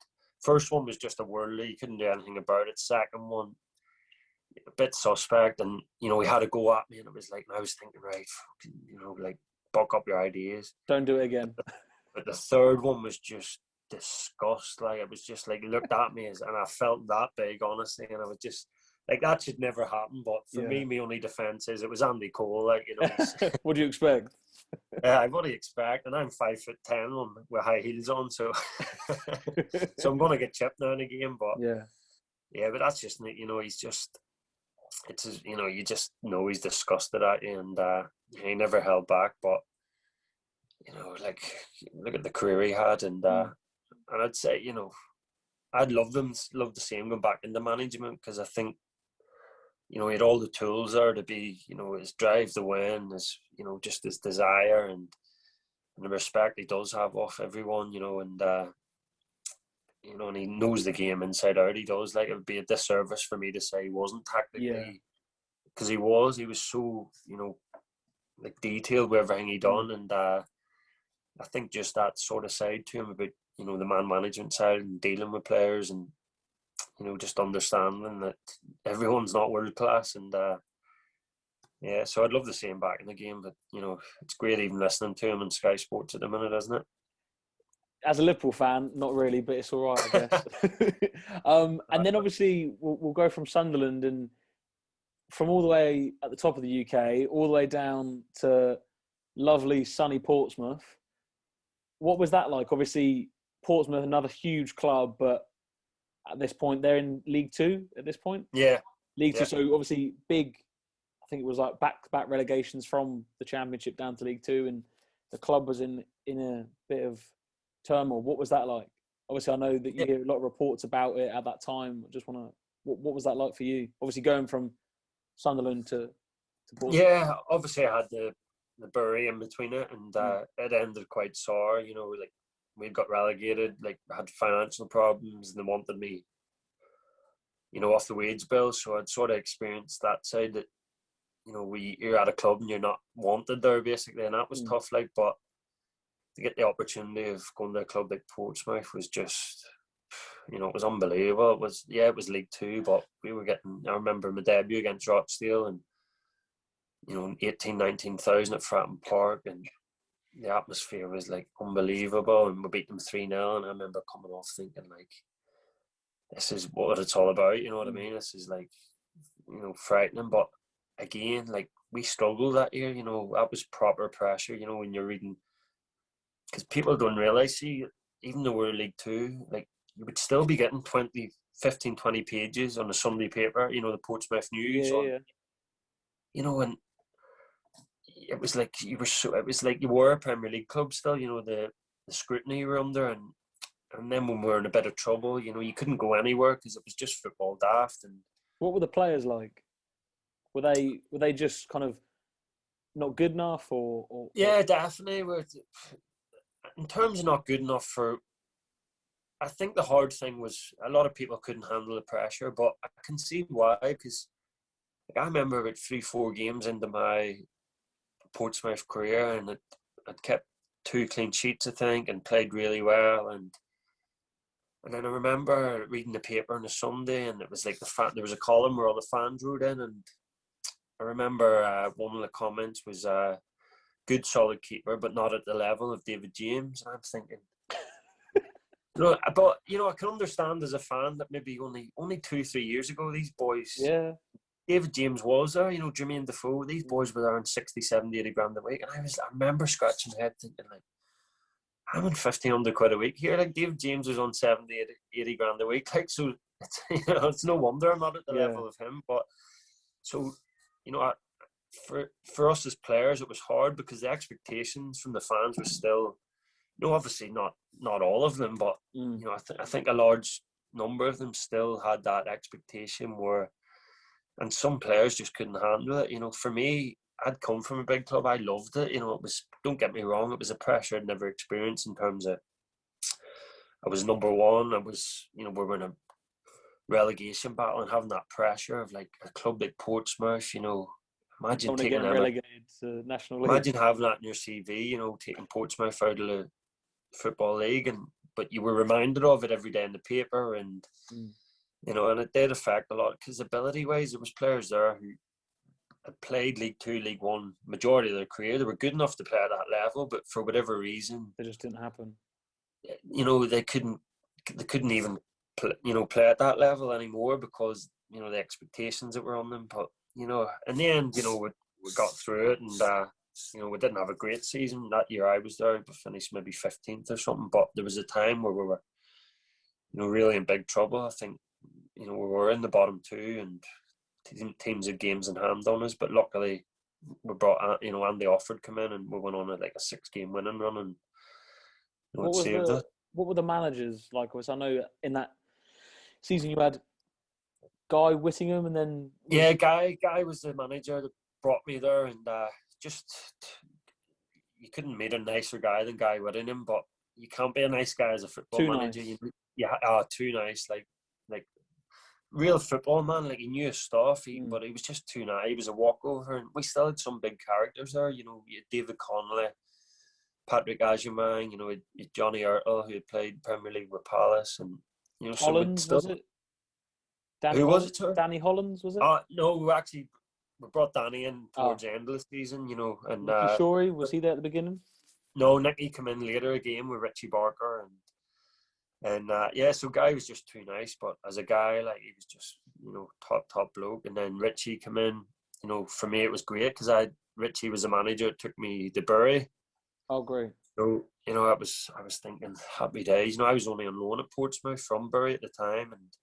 one was just a worldly, you couldn't do anything about it. Second one, a bit suspect, and he had a go at me, and it was like, I was thinking, right, like, buck up your ideas, don't do it again. But the third one was just disgust. Like, it was just like, looked at me, and I felt that big, honestly, and I was just like, that should never happen. But for me, my only defense is it was Andy Cole. Like, what do you expect? What do you expect? And I'm 5'10" with high heels on, so so I'm gonna get chipped now and again. But but that's just he's just, you just know he's disgusted at you, and he never held back. But like, look at the career he had, and I'd say I'd love to see him going back into management, because I think he had all the tools there to be, his drive to win, his just his desire, and the respect he does have off everyone, and and he knows the game inside out. He does. Like, it would be a disservice for me to say he wasn't tactically, because he was so like detailed with everything he done, and I think just that sort of side to him about the man management side and dealing with players, and just understanding that everyone's not world class, and so I'd love to see him back in the game. But it's great even listening to him on Sky Sports at the minute, isn't it? As a Liverpool fan, not really, but it's all right, I guess. And then obviously we'll go from Sunderland, and from all the way at the top of the UK, all the way down to lovely sunny Portsmouth. What was that like? Obviously, Portsmouth, another huge club, but at this point, they're in League Two at this point? Yeah. League Two, so obviously big, I think it was like back-to-back relegations from the Championship down to League Two, and the club was in a bit of turmoil. What was that like? Obviously, I know that you hear a lot of reports about it at that time. I just want to, what was that like for you? Obviously, going from Sunderland to Portsmouth. Obviously I had the Bury in between it, and it ended quite sour. Like, we got relegated, like had financial problems, and they wanted me, off the wage bill. So I'd sort of experienced that side that, you're at a club and you're not wanted there basically, and that was tough. Like, but to get the opportunity of going to a club like Portsmouth was just, it was unbelievable. It was League Two, but we were getting. I remember my debut against Rochdale, and 19,000 at Fratton Park, and the atmosphere was like unbelievable, and we beat them 3-0. And I remember coming off thinking like, this is what it's all about. You know what I mean? This is like, frightening. But again, like, we struggled that year. That was proper pressure. When you're reading, because people don't realise, see, even though we're League Two, like, you would still be getting 15, 20 pages on a Sunday paper, the Portsmouth News. And it was like you were a Premier League club still, the scrutiny you were under. And then when we were in a bit of trouble, you couldn't go anywhere because it was just football daft. And what were the players like? Were they just kind of not good enough, or? Yeah, definitely. In terms of not good enough I think the hard thing was a lot of people couldn't handle the pressure, but I can see why, because I remember about 3-4 games into my Portsmouth career, and I'd kept 2 clean sheets, I think, and played really well. And then I remember reading the paper on a Sunday, and it was like there was a column where all the fans wrote in, and I remember one of the comments was good solid keeper, but not at the level of David James. And I'm thinking, but I can understand as a fan that maybe only 2-3 years ago these boys, David James was there, Jermaine Defoe, these boys were there on 60, 70, 80 grand a week, and I remember scratching my head thinking like, I'm on 1,500 quid a week here. Like, David James was on 70, 80 grand a week. Like, so it's no wonder I'm not at the level of him. But so, for us as players, it was hard because the expectations from the fans were still, obviously not all of them, but I think a large number of them still had that expectation and some players just couldn't handle it. For me, I'd come from a big club. I loved it. It was, don't get me wrong, it was a pressure I'd never experienced in terms of, I was number one. I was, we were in a relegation battle, and having that pressure of like a club like Portsmouth, imagine taking them relegated to National League. Imagine having that in your CV, taking Portsmouth out of the Football League, but you were reminded of it every day in the paper, and and it did affect a lot because ability-wise, there was players there who had played League Two, League One majority of their career. They were good enough to play at that level, but for whatever reason, it just didn't happen. They couldn't even play at that level anymore because the expectations that were on them. But in the end, we got through it, and we didn't have a great season that year. I was there, we finished maybe 15th or something. But there was a time where we were, really in big trouble. I think, we were in the bottom 2, and teams had games in hand on us. But luckily, we brought, Andy Offord come in, and we went on like a 6-game winning run, and it saved it. What were the managers like? Because I know in that season you had Guy Whittingham, and then Guy was the manager that brought me there, and just you couldn't meet a nicer guy than Guy Whittingham. But you can't be a nice guy as a football manager. Nice. Too nice, like real football man. Like, he knew his stuff, but he was just too nice. He was a walkover, and we still had some big characters there. You had David Connolly, Patrick Agyemang, Johnny Ertel, who had played Premier League with Palace, and Hollands, was it? Was it, sir? Danny Hollands, was it? No, we brought Danny in towards the end of the season, and Nicky Shorey, was he there at the beginning? No, Nicky came in later a game with Richie Barker, and so Guy was just too nice. But as a guy, like, he was just top bloke. And then Richie came in. For me it was great because Richie was a manager. It took me to Bury. Oh, great. So, I was thinking happy days. I was only on loan at Portsmouth from Bury at the time, and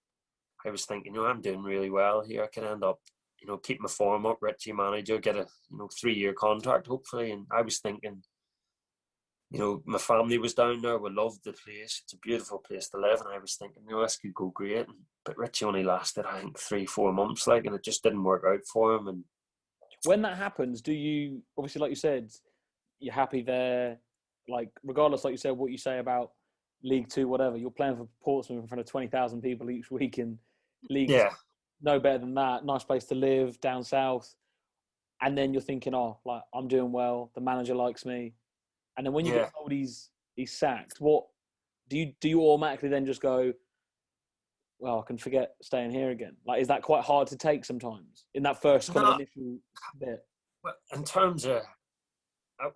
I was thinking, I'm doing really well here. I can end up, keep my form up, Richie manager, get a 3-year contract hopefully. And I was thinking, my family was down there. We loved the place. It's a beautiful place to live. And I was thinking, this could go great. But Richie only lasted, I think, 3-4 months, and it just didn't work out for him. And when that happens, do you, obviously, like you said, you're happy there, like, regardless, like you said, what you say about League Two, whatever. You're playing for Portsmouth in front of 20,000 people each week in League Yeah. Two. No better than that. Nice place to live down south. And then you're thinking, oh, like I'm doing well. The manager likes me. And then when you Yeah. get told he's sacked, what do you automatically then just go, well, I can forget staying here again? Like, is that quite hard to take sometimes in that first kind of initial bit? Well, in terms of,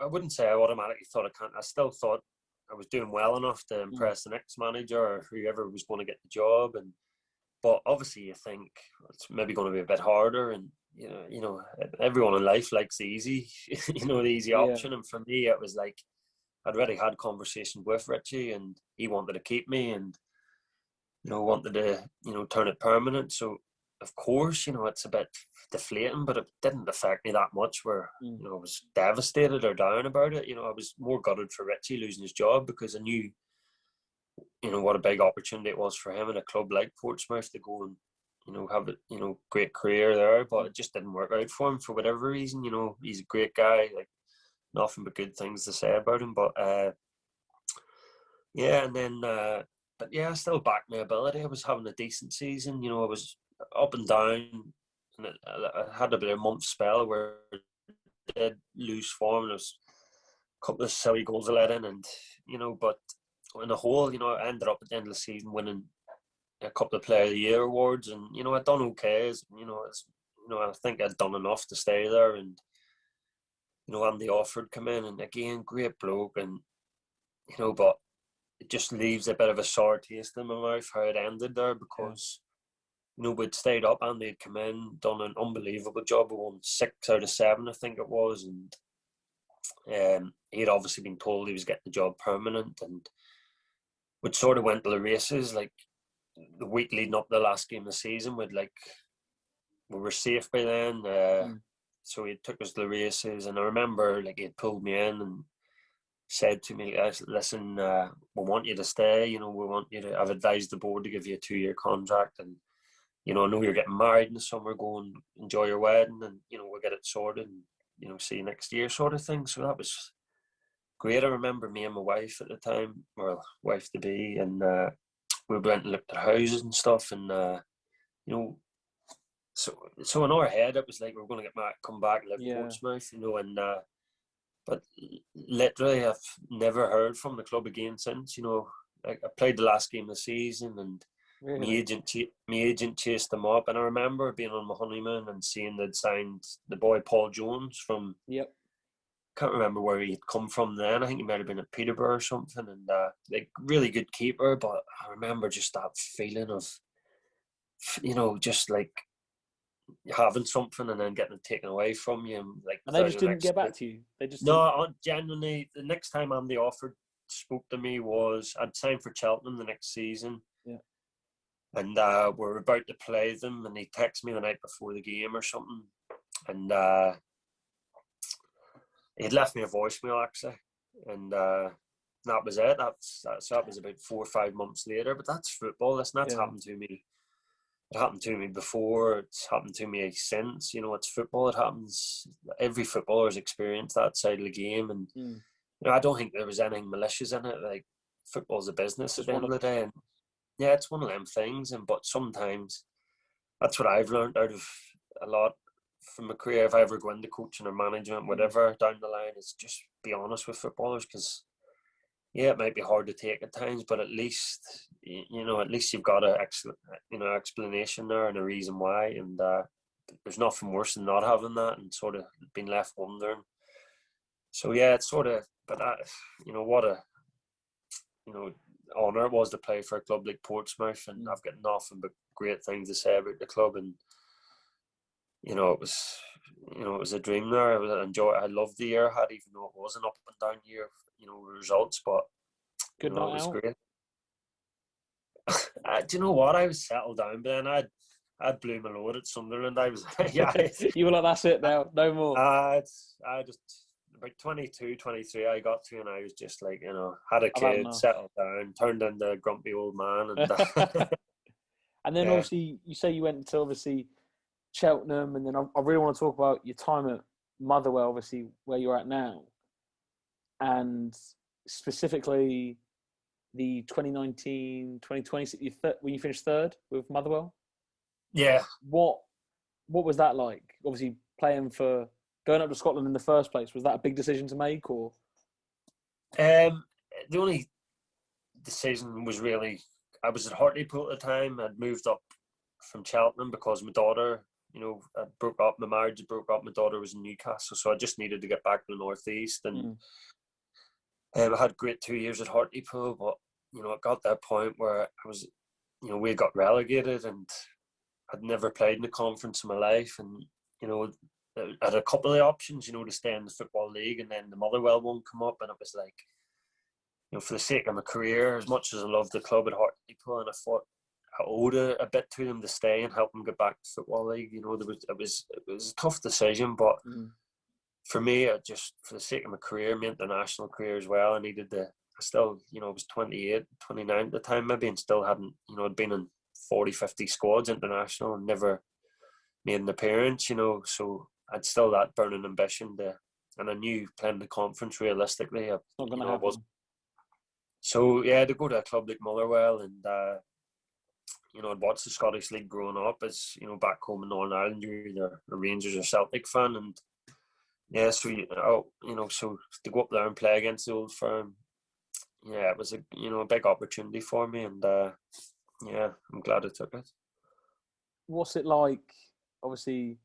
I wouldn't say I automatically thought I still thought I was doing well enough to impress the next manager or whoever was going to get the job. But obviously you think it's maybe going to be a bit harder, and you know, everyone in life likes the easy, the easy option. And for me, it was like I'd already had conversations with Richie, and he wanted to keep me, and wanted to turn it permanent. So of course, it's a bit deflating, but it didn't affect me that much where I was devastated or down about it. I was more gutted for Richie losing his job, because I knew what a big opportunity it was for him in a club like Portsmouth to go and have a great career there. But it just didn't work out for him for whatever reason. He's a great guy, like nothing but good things to say about him. But and then but yeah, I still backed my ability. I was having a decent season. I was up and down, and I had a bit of a month spell where I did lose form, and there was a couple of silly goals I let in, and but in the whole, I ended up at the end of the season winning a couple of Player of the Year awards, and I'd done okay. I think I'd done enough to stay there, and Andy Offord come in, and again, great bloke, and but it just leaves a bit of a sour taste in my mouth how it ended there, because we'd stayed up, and they'd come in, done an unbelievable job. We won 6 out of 7, I think it was, and he'd obviously been told he was getting the job permanent, and we'd sort of went to the races. Like the week leading up to the last game of the season, we were safe by then, so he took us to the races, and I remember like he'd pulled me in and said to me, listen, we want you to stay, we want you to, I've advised the board to give you a 2-year contract, and I know you're getting married in the summer, go and enjoy your wedding, and we'll get it sorted, and see you next year, sort of thing. So that was great. I remember me and my wife at the time, well, wife to be, and we went and looked at houses and stuff, and so in our head it was like we were going to get married, come back, live in Portsmouth, and but literally I've never heard from the club again since. I played the last game of the season, and my agent chased them up, and I remember being on my honeymoon and seeing they'd signed the boy Paul Jones from can't remember where he'd come from then. I think he might have been at Peterborough or something, and like really good keeper. But I remember just that feeling of just like having something and then getting it taken away from you, and they just didn't get back to you. They just genuinely. The next time Andy Offord spoke to me was I'd signed for Cheltenham the next season, and we're about to play them, and he texted me the night before the game or something, and he'd left me a voicemail actually, and that was it. That was about 4 or 5 months later. But that's football. That's happened to me. It happened to me before. It's happened to me since. It's football. It happens. Every footballer's experienced that side of the game, and I don't think there was anything malicious in it. Like football's a business at the end of the day, and it's one of them things. But sometimes that's what I've learned out of a lot from my career. If I ever go into coaching or management, whatever down the line, is just be honest with footballers, because it might be hard to take at times, but at least at least you've got a explanation there and a reason why, and there's nothing worse than not having that and sort of being left wondering. So it's sort of, but what a honour it was to play for a club like Portsmouth, and I've got nothing but great things to say about the club, and it was a dream there. I loved the year I had, even though it was an up and down year, results, but it was great. Do you know what? I was settled down, but then I blew my load at Sunderland. I was you were like, that's it now, no more. I just about 22, 23 I got to, and I was just like, had a kid, settled down, turned into a grumpy old man, and and then obviously you say you went to obviously Cheltenham, and then I really want to talk about your time at Motherwell, obviously where you're at now, and specifically the 2019-2020 when you finished third with Motherwell. Yeah. What was that like? Obviously, going up to Scotland in the first place, was that a big decision to make, or? The only decision was really, I was at Hartlepool at the time. I'd moved up from Cheltenham because my daughter, my marriage broke up. My daughter was in Newcastle, so I just needed to get back to the northeast. And I had great 2 years at Hartlepool, but it got to that point where I was, we got relegated, and I'd never played in the conference in my life, and I had a couple of options, to stay in the Football League, and then the Motherwell one come up, and it was like, for the sake of my career, as much as I loved the club at Hartlepool, and I thought I owed a bit to them to stay and help them get back to Football League. It was a tough decision, but for me, for the sake of my career, my international career as well, I needed to. I still, I was 28, 29 at the time maybe, and still hadn't, I'd been in 40, 50 squads international and never made an appearance, so I'd still that burning ambition and I knew playing the conference realistically, not going to happen. So yeah, to go to a club like Motherwell, and I'd watched the Scottish League growing up. As back home in Northern Ireland, you're either a Rangers or Celtic fan, and yeah, so so to go up there and play against the old firm, yeah, it was a big opportunity for me, and yeah, I'm glad I took it. What's it like, obviously,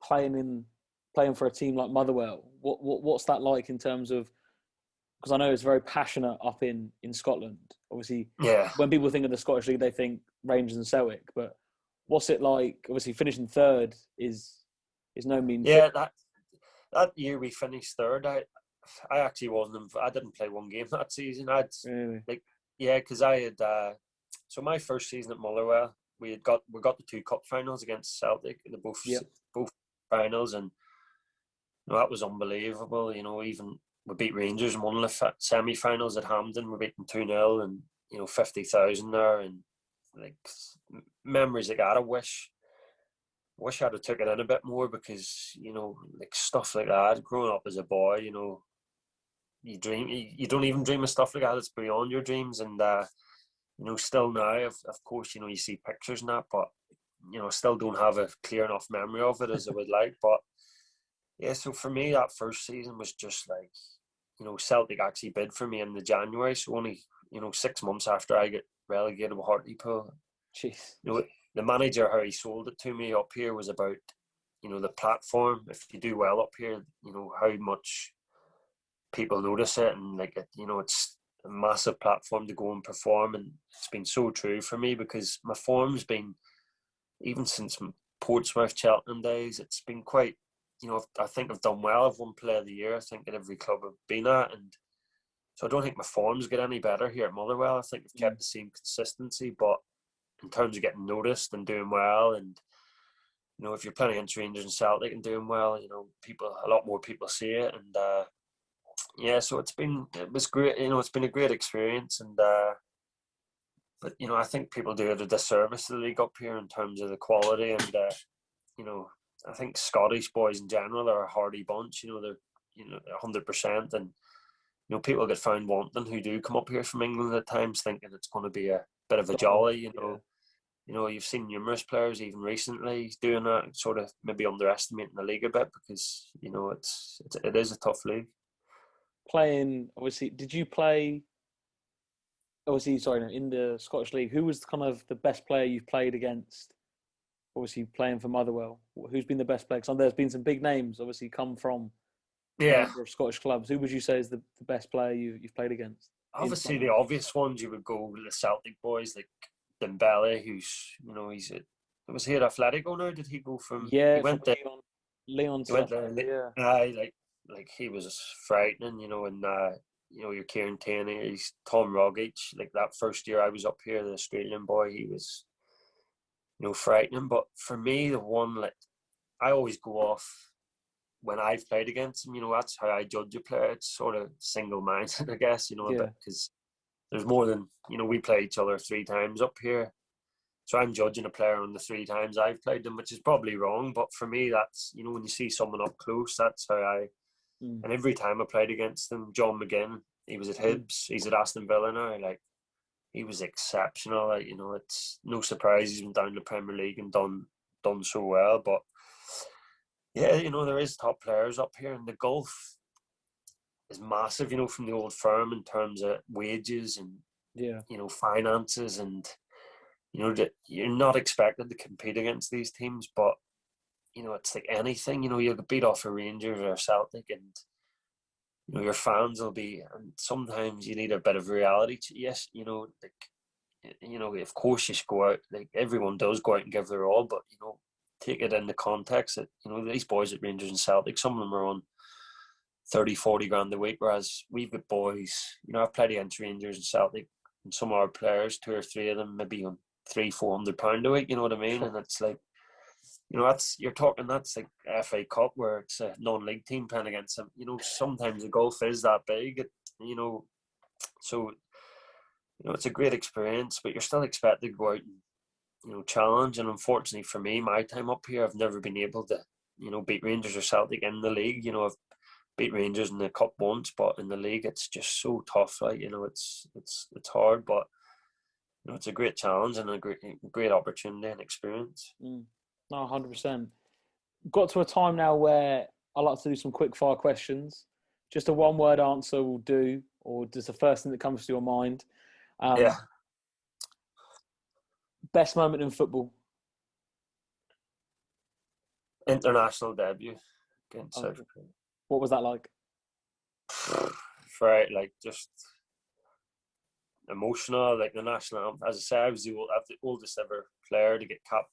playing for a team like Motherwell? What's that like in terms of? Because I know it's very passionate up in Scotland. Obviously, yeah. When people think of the Scottish League, they think Rangers and Celtic. But what's it like? Obviously, finishing third is no mean feat. Yeah, that year we finished third. I actually wasn't. I didn't play one game that season. Really? Because I had. So my first season at Motherwell, we got the two cup finals against Celtic in both finals, and that was unbelievable. Even we beat Rangers in one of the semi-finals at Hampden. We beat them 2-0, and 50,000 there, and like memories like that. I wish I'd have took it in a bit more, because like stuff like that. Growing up as a boy, you don't even dream of stuff like that. It's beyond your dreams, and still now, of course, you see pictures and that, but still don't have a clear enough memory of it as I would like. But yeah, so for me, that first season was just like, Celtic actually bid for me in the January, so only 6 months after I get relegated with Hartlepool. Jeez. The manager, how he sold it to me up here was about, the platform. If you do well up here, how much people notice it, and like it's a massive platform to go and perform, and it's been so true for me, because my form's been, even since Portsmouth, Cheltenham days, it's been quite. I think I've done well. I've won Player of the Year, I think, at every club I've been at. And so I don't think my form's get any better here at Motherwell. I think I've kept the same consistency. But in terms of getting noticed and doing well, and, if you're playing against Rangers and Celtic and doing well, a lot more people see it. And, yeah, so it was great. It's been a great experience. And, but, I think people do it a disservice to the league up here in terms of the quality. And, I think Scottish boys in general are a hardy bunch. They're 100%, and people get found wanting who do come up here from England at times, thinking it's going to be a bit of a jolly. You've seen numerous players even recently doing that, sort of maybe underestimating the league a bit, because it is a tough league. Playing, obviously, did you play? Obviously, sorry, in the Scottish League, who was kind of the best player you've played against? Obviously, playing for Motherwell, who's been the best player? Because there's been some big names, obviously, come from a number of Scottish clubs. Who would you say is the best player you've played against? Obviously, the obvious ones, you would go with the Celtic boys, like Dembele, who's was he at Atletico now? Did he go from? Yeah, he went from there. Leon. He went there. Like he was frightening, and your Kieran Tierney, he's Tom Rogic. Like that first year I was up here, the Australian boy, he was. Frightening. But for me, the one, like, I always go off when I've played against him. That's how I judge a player. It's sort of single-minded, I guess. A bit, because there's more than we play each other 3 times up here, so I'm judging a player on the 3 times I've played them, which is probably wrong. But for me, that's when you see someone up close, that's how I. And every time I played against them, John McGinn, He was at Hibs. He's at Aston Villa now. Like, he was exceptional. Like, it's no surprise he's been down to the Premier League and done so well. But yeah, there is top players up here, and the gulf is massive. From the old firm in terms of wages and finances, and that you're not expected to compete against these teams, but it's like anything. You'll get beat off a Rangers or a Celtic, and your fans will be. And sometimes you need a bit of reality. Yes, of course you should go out. Like, everyone does go out and give their all, but take it in the context that these boys at Rangers and Celtic, some of them are on 30-40 grand a week, whereas we've got boys. I've played against Rangers and Celtic, and some of our players, 2 or 3 of them, maybe on £300-400 a week. You know what I mean? And it's like, that's like FA Cup, where it's a non-league team playing against them. Sometimes the golf is that big. So it's a great experience, but you're still expected to go out and challenge. And unfortunately for me, my time up here, I've never been able to beat Rangers or Celtic in the league. I've beat Rangers in the cup once, but in the league it's just so tough. Like, it's hard, but it's a great challenge and a great opportunity and experience. No, 100%. Got to a time now where I like to do some quick fire questions. Just a one-word answer will do, or just the first thing that comes to your mind. Best moment in football? International debut against South Africa. What was that like? Right, like, just emotional. Like, the national anthem. As I say, I was the oldest ever player to get capped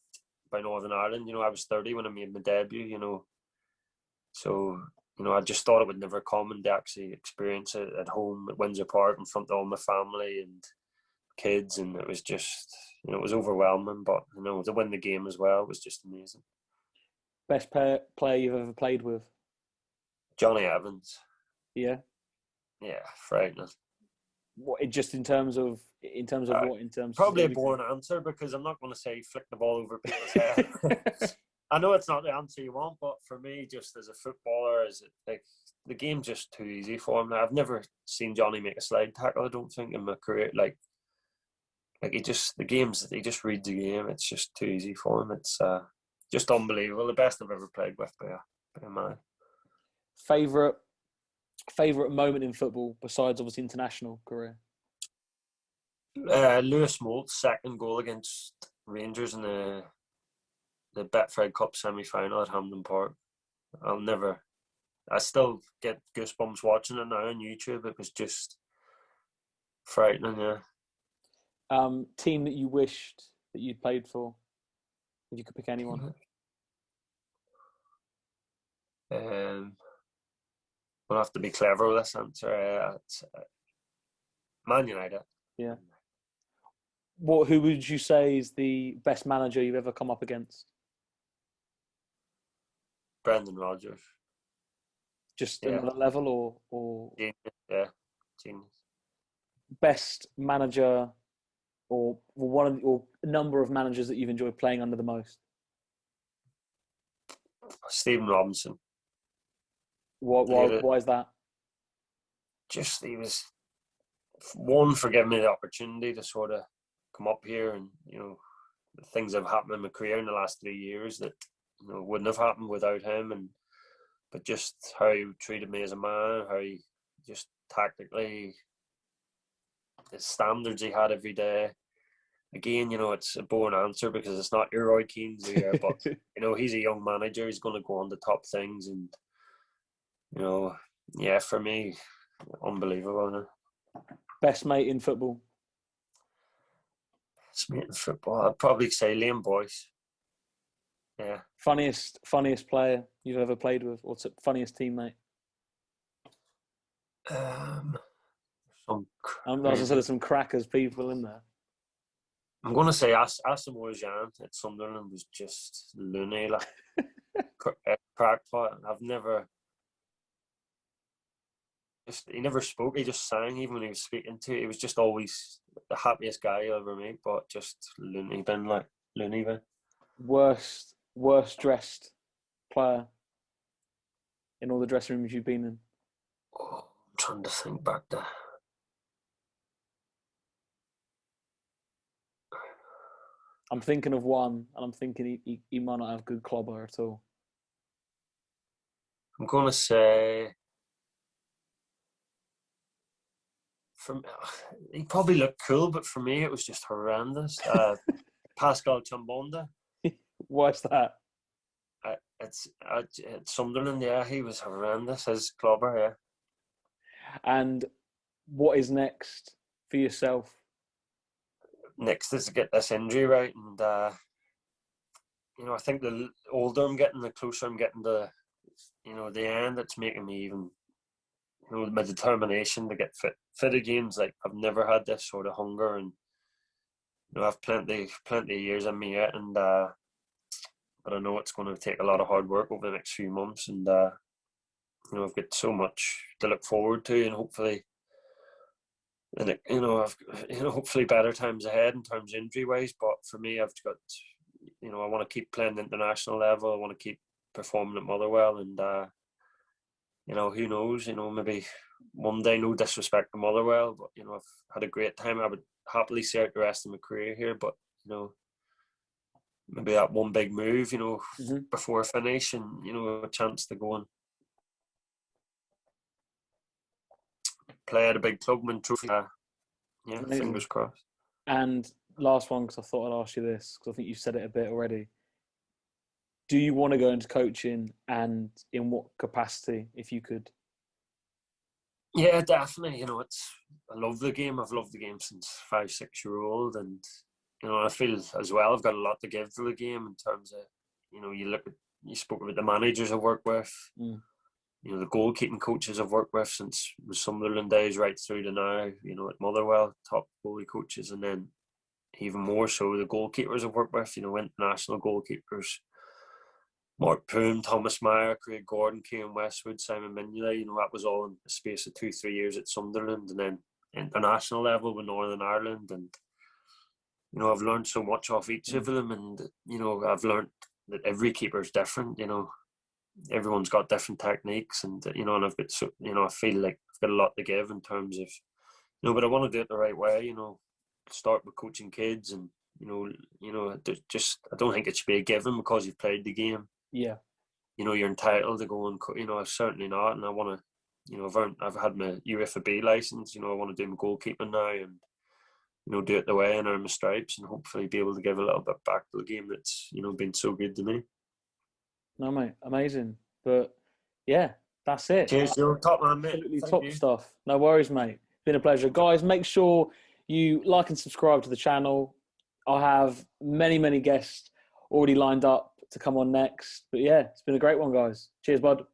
by Northern Ireland. I was 30 when I made my debut. So I just thought it would never come, and to actually experience it at home at Windsor Park in front of all my family and kids, and it was just it was overwhelming. But to win the game as well was just amazing. Best player you've ever played with? Johnny Evans. Yeah. Yeah, frightening. What, just in terms of what? In terms probably of a boring answer, because I'm not going to say flick the ball over people's head. I know it's not the answer you want, but for me, just as a footballer, the game's just too easy for him. I've never seen Johnny make a slide tackle, I don't think, in my career. Like he just reads the game. It's just too easy for him. It's just unbelievable. The best I've ever played with by a man. Favorite moment in football besides obviously international career? Lewis Molt's second goal against Rangers in the Betfred Cup semi-final at Hampden Park. I still get goosebumps watching it now on YouTube. It was just frightening, yeah. Team that you wished that you'd played for, if you could pick anyone? We'll have to be clever with this answer. It's Man United. Yeah. Who would you say is the best manager you've ever come up against? Brendan Rodgers. Just another level, or Genius, yeah, genius. Best manager, or a number of managers that you've enjoyed playing under the most? Stephen Robinson. Why is that? Just, he was one for giving me the opportunity to sort of come up here, and the things that have happened in my career in the last 3 years that wouldn't have happened without him, but just how he treated me as a man, how he just tactically, the standards he had every day. Again, it's a boring answer because it's not your Roy Keane's here, but he's a young manager. He's going to go on to top things, and for me, unbelievable. Best mate in football? Best mate in football, I'd probably say Liam Boyce. Yeah. Funniest player you've ever played with, or funniest teammate? As I said, there's some crackers people in there. I'm going to say Asamoah Gyan at Sunderland was just loony, like crackpot. He never spoke. He just sang. Even when he was speaking to, he was just always the happiest guy you'll ever meet. But just loony bin. Worst dressed player in all the dressing rooms you've been in? Oh, I'm trying to think back there. I'm thinking of one, and I'm thinking he might not have good clobber at all. I'm going to say, he probably looked cool, but for me it was just horrendous. Pascal Chambonda. What's that? It's Sunderland. Yeah, he was horrendous. His clobber. Yeah. And what is next for yourself? Next is to get this injury right, and I think the older I'm getting, the closer I'm getting to, the end. It's making me even, my determination to get fit again. Like I've never had this sort of hunger, and I've plenty of years in me yet, and but I know it's going to take a lot of hard work over the next few months, and I've got so much to look forward to, and hopefully. And hopefully better times ahead in terms of injury wise. But for me, I've got, I want to keep playing international level. I want to keep performing at Motherwell, and who knows? Maybe one day. No disrespect to Motherwell, but I've had a great time. I would happily see out the rest of my career here, but maybe that one big move, before I finish, and a chance to go and play at a big club, win trophy. Yeah, Amazing. Fingers crossed. And last one, because I thought I'd ask you this, because I think you've said it a bit already. Do you want to go into coaching, and in what capacity, if you could? Yeah, definitely. I love the game. I've loved the game since 5, 6-year-old, and I feel as well I've got a lot to give to the game in terms of you spoke about the managers I work with. The goalkeeping coaches I've worked with since the Sunderland days right through to now, at Motherwell, top goalie coaches, and then even more so the goalkeepers I've worked with, international goalkeepers, Mark Poom, Thomas Meyer, Craig Gordon, Kieran Westwood, Simon Mignolet, that was all in the space of 2-3 years at Sunderland, and then international level with Northern Ireland, and I've learned so much off each of them, and I've learned that every keeper is different, everyone's got different techniques, and and I've got I feel like I've got a lot to give in terms of but I want to do it the right way. Start with coaching kids, and just I don't think it should be a given because you've played the game. Yeah. You're entitled to go and I'm certainly not, and I want to. I've had my UEFA B license. I want to do my goalkeeping now, and do it the way and earn my stripes, and hopefully be able to give a little bit back to the game that's been so good to me. No, mate, amazing. But yeah, that's it. Cheers, Joe. Top man, mate. Absolutely Thank top you. stuff. No worries, mate. Been a pleasure. Guys, make sure you like and subscribe to the channel. I have many, many guests already lined up to come on next. But yeah, it's been a great one, guys. Cheers, bud.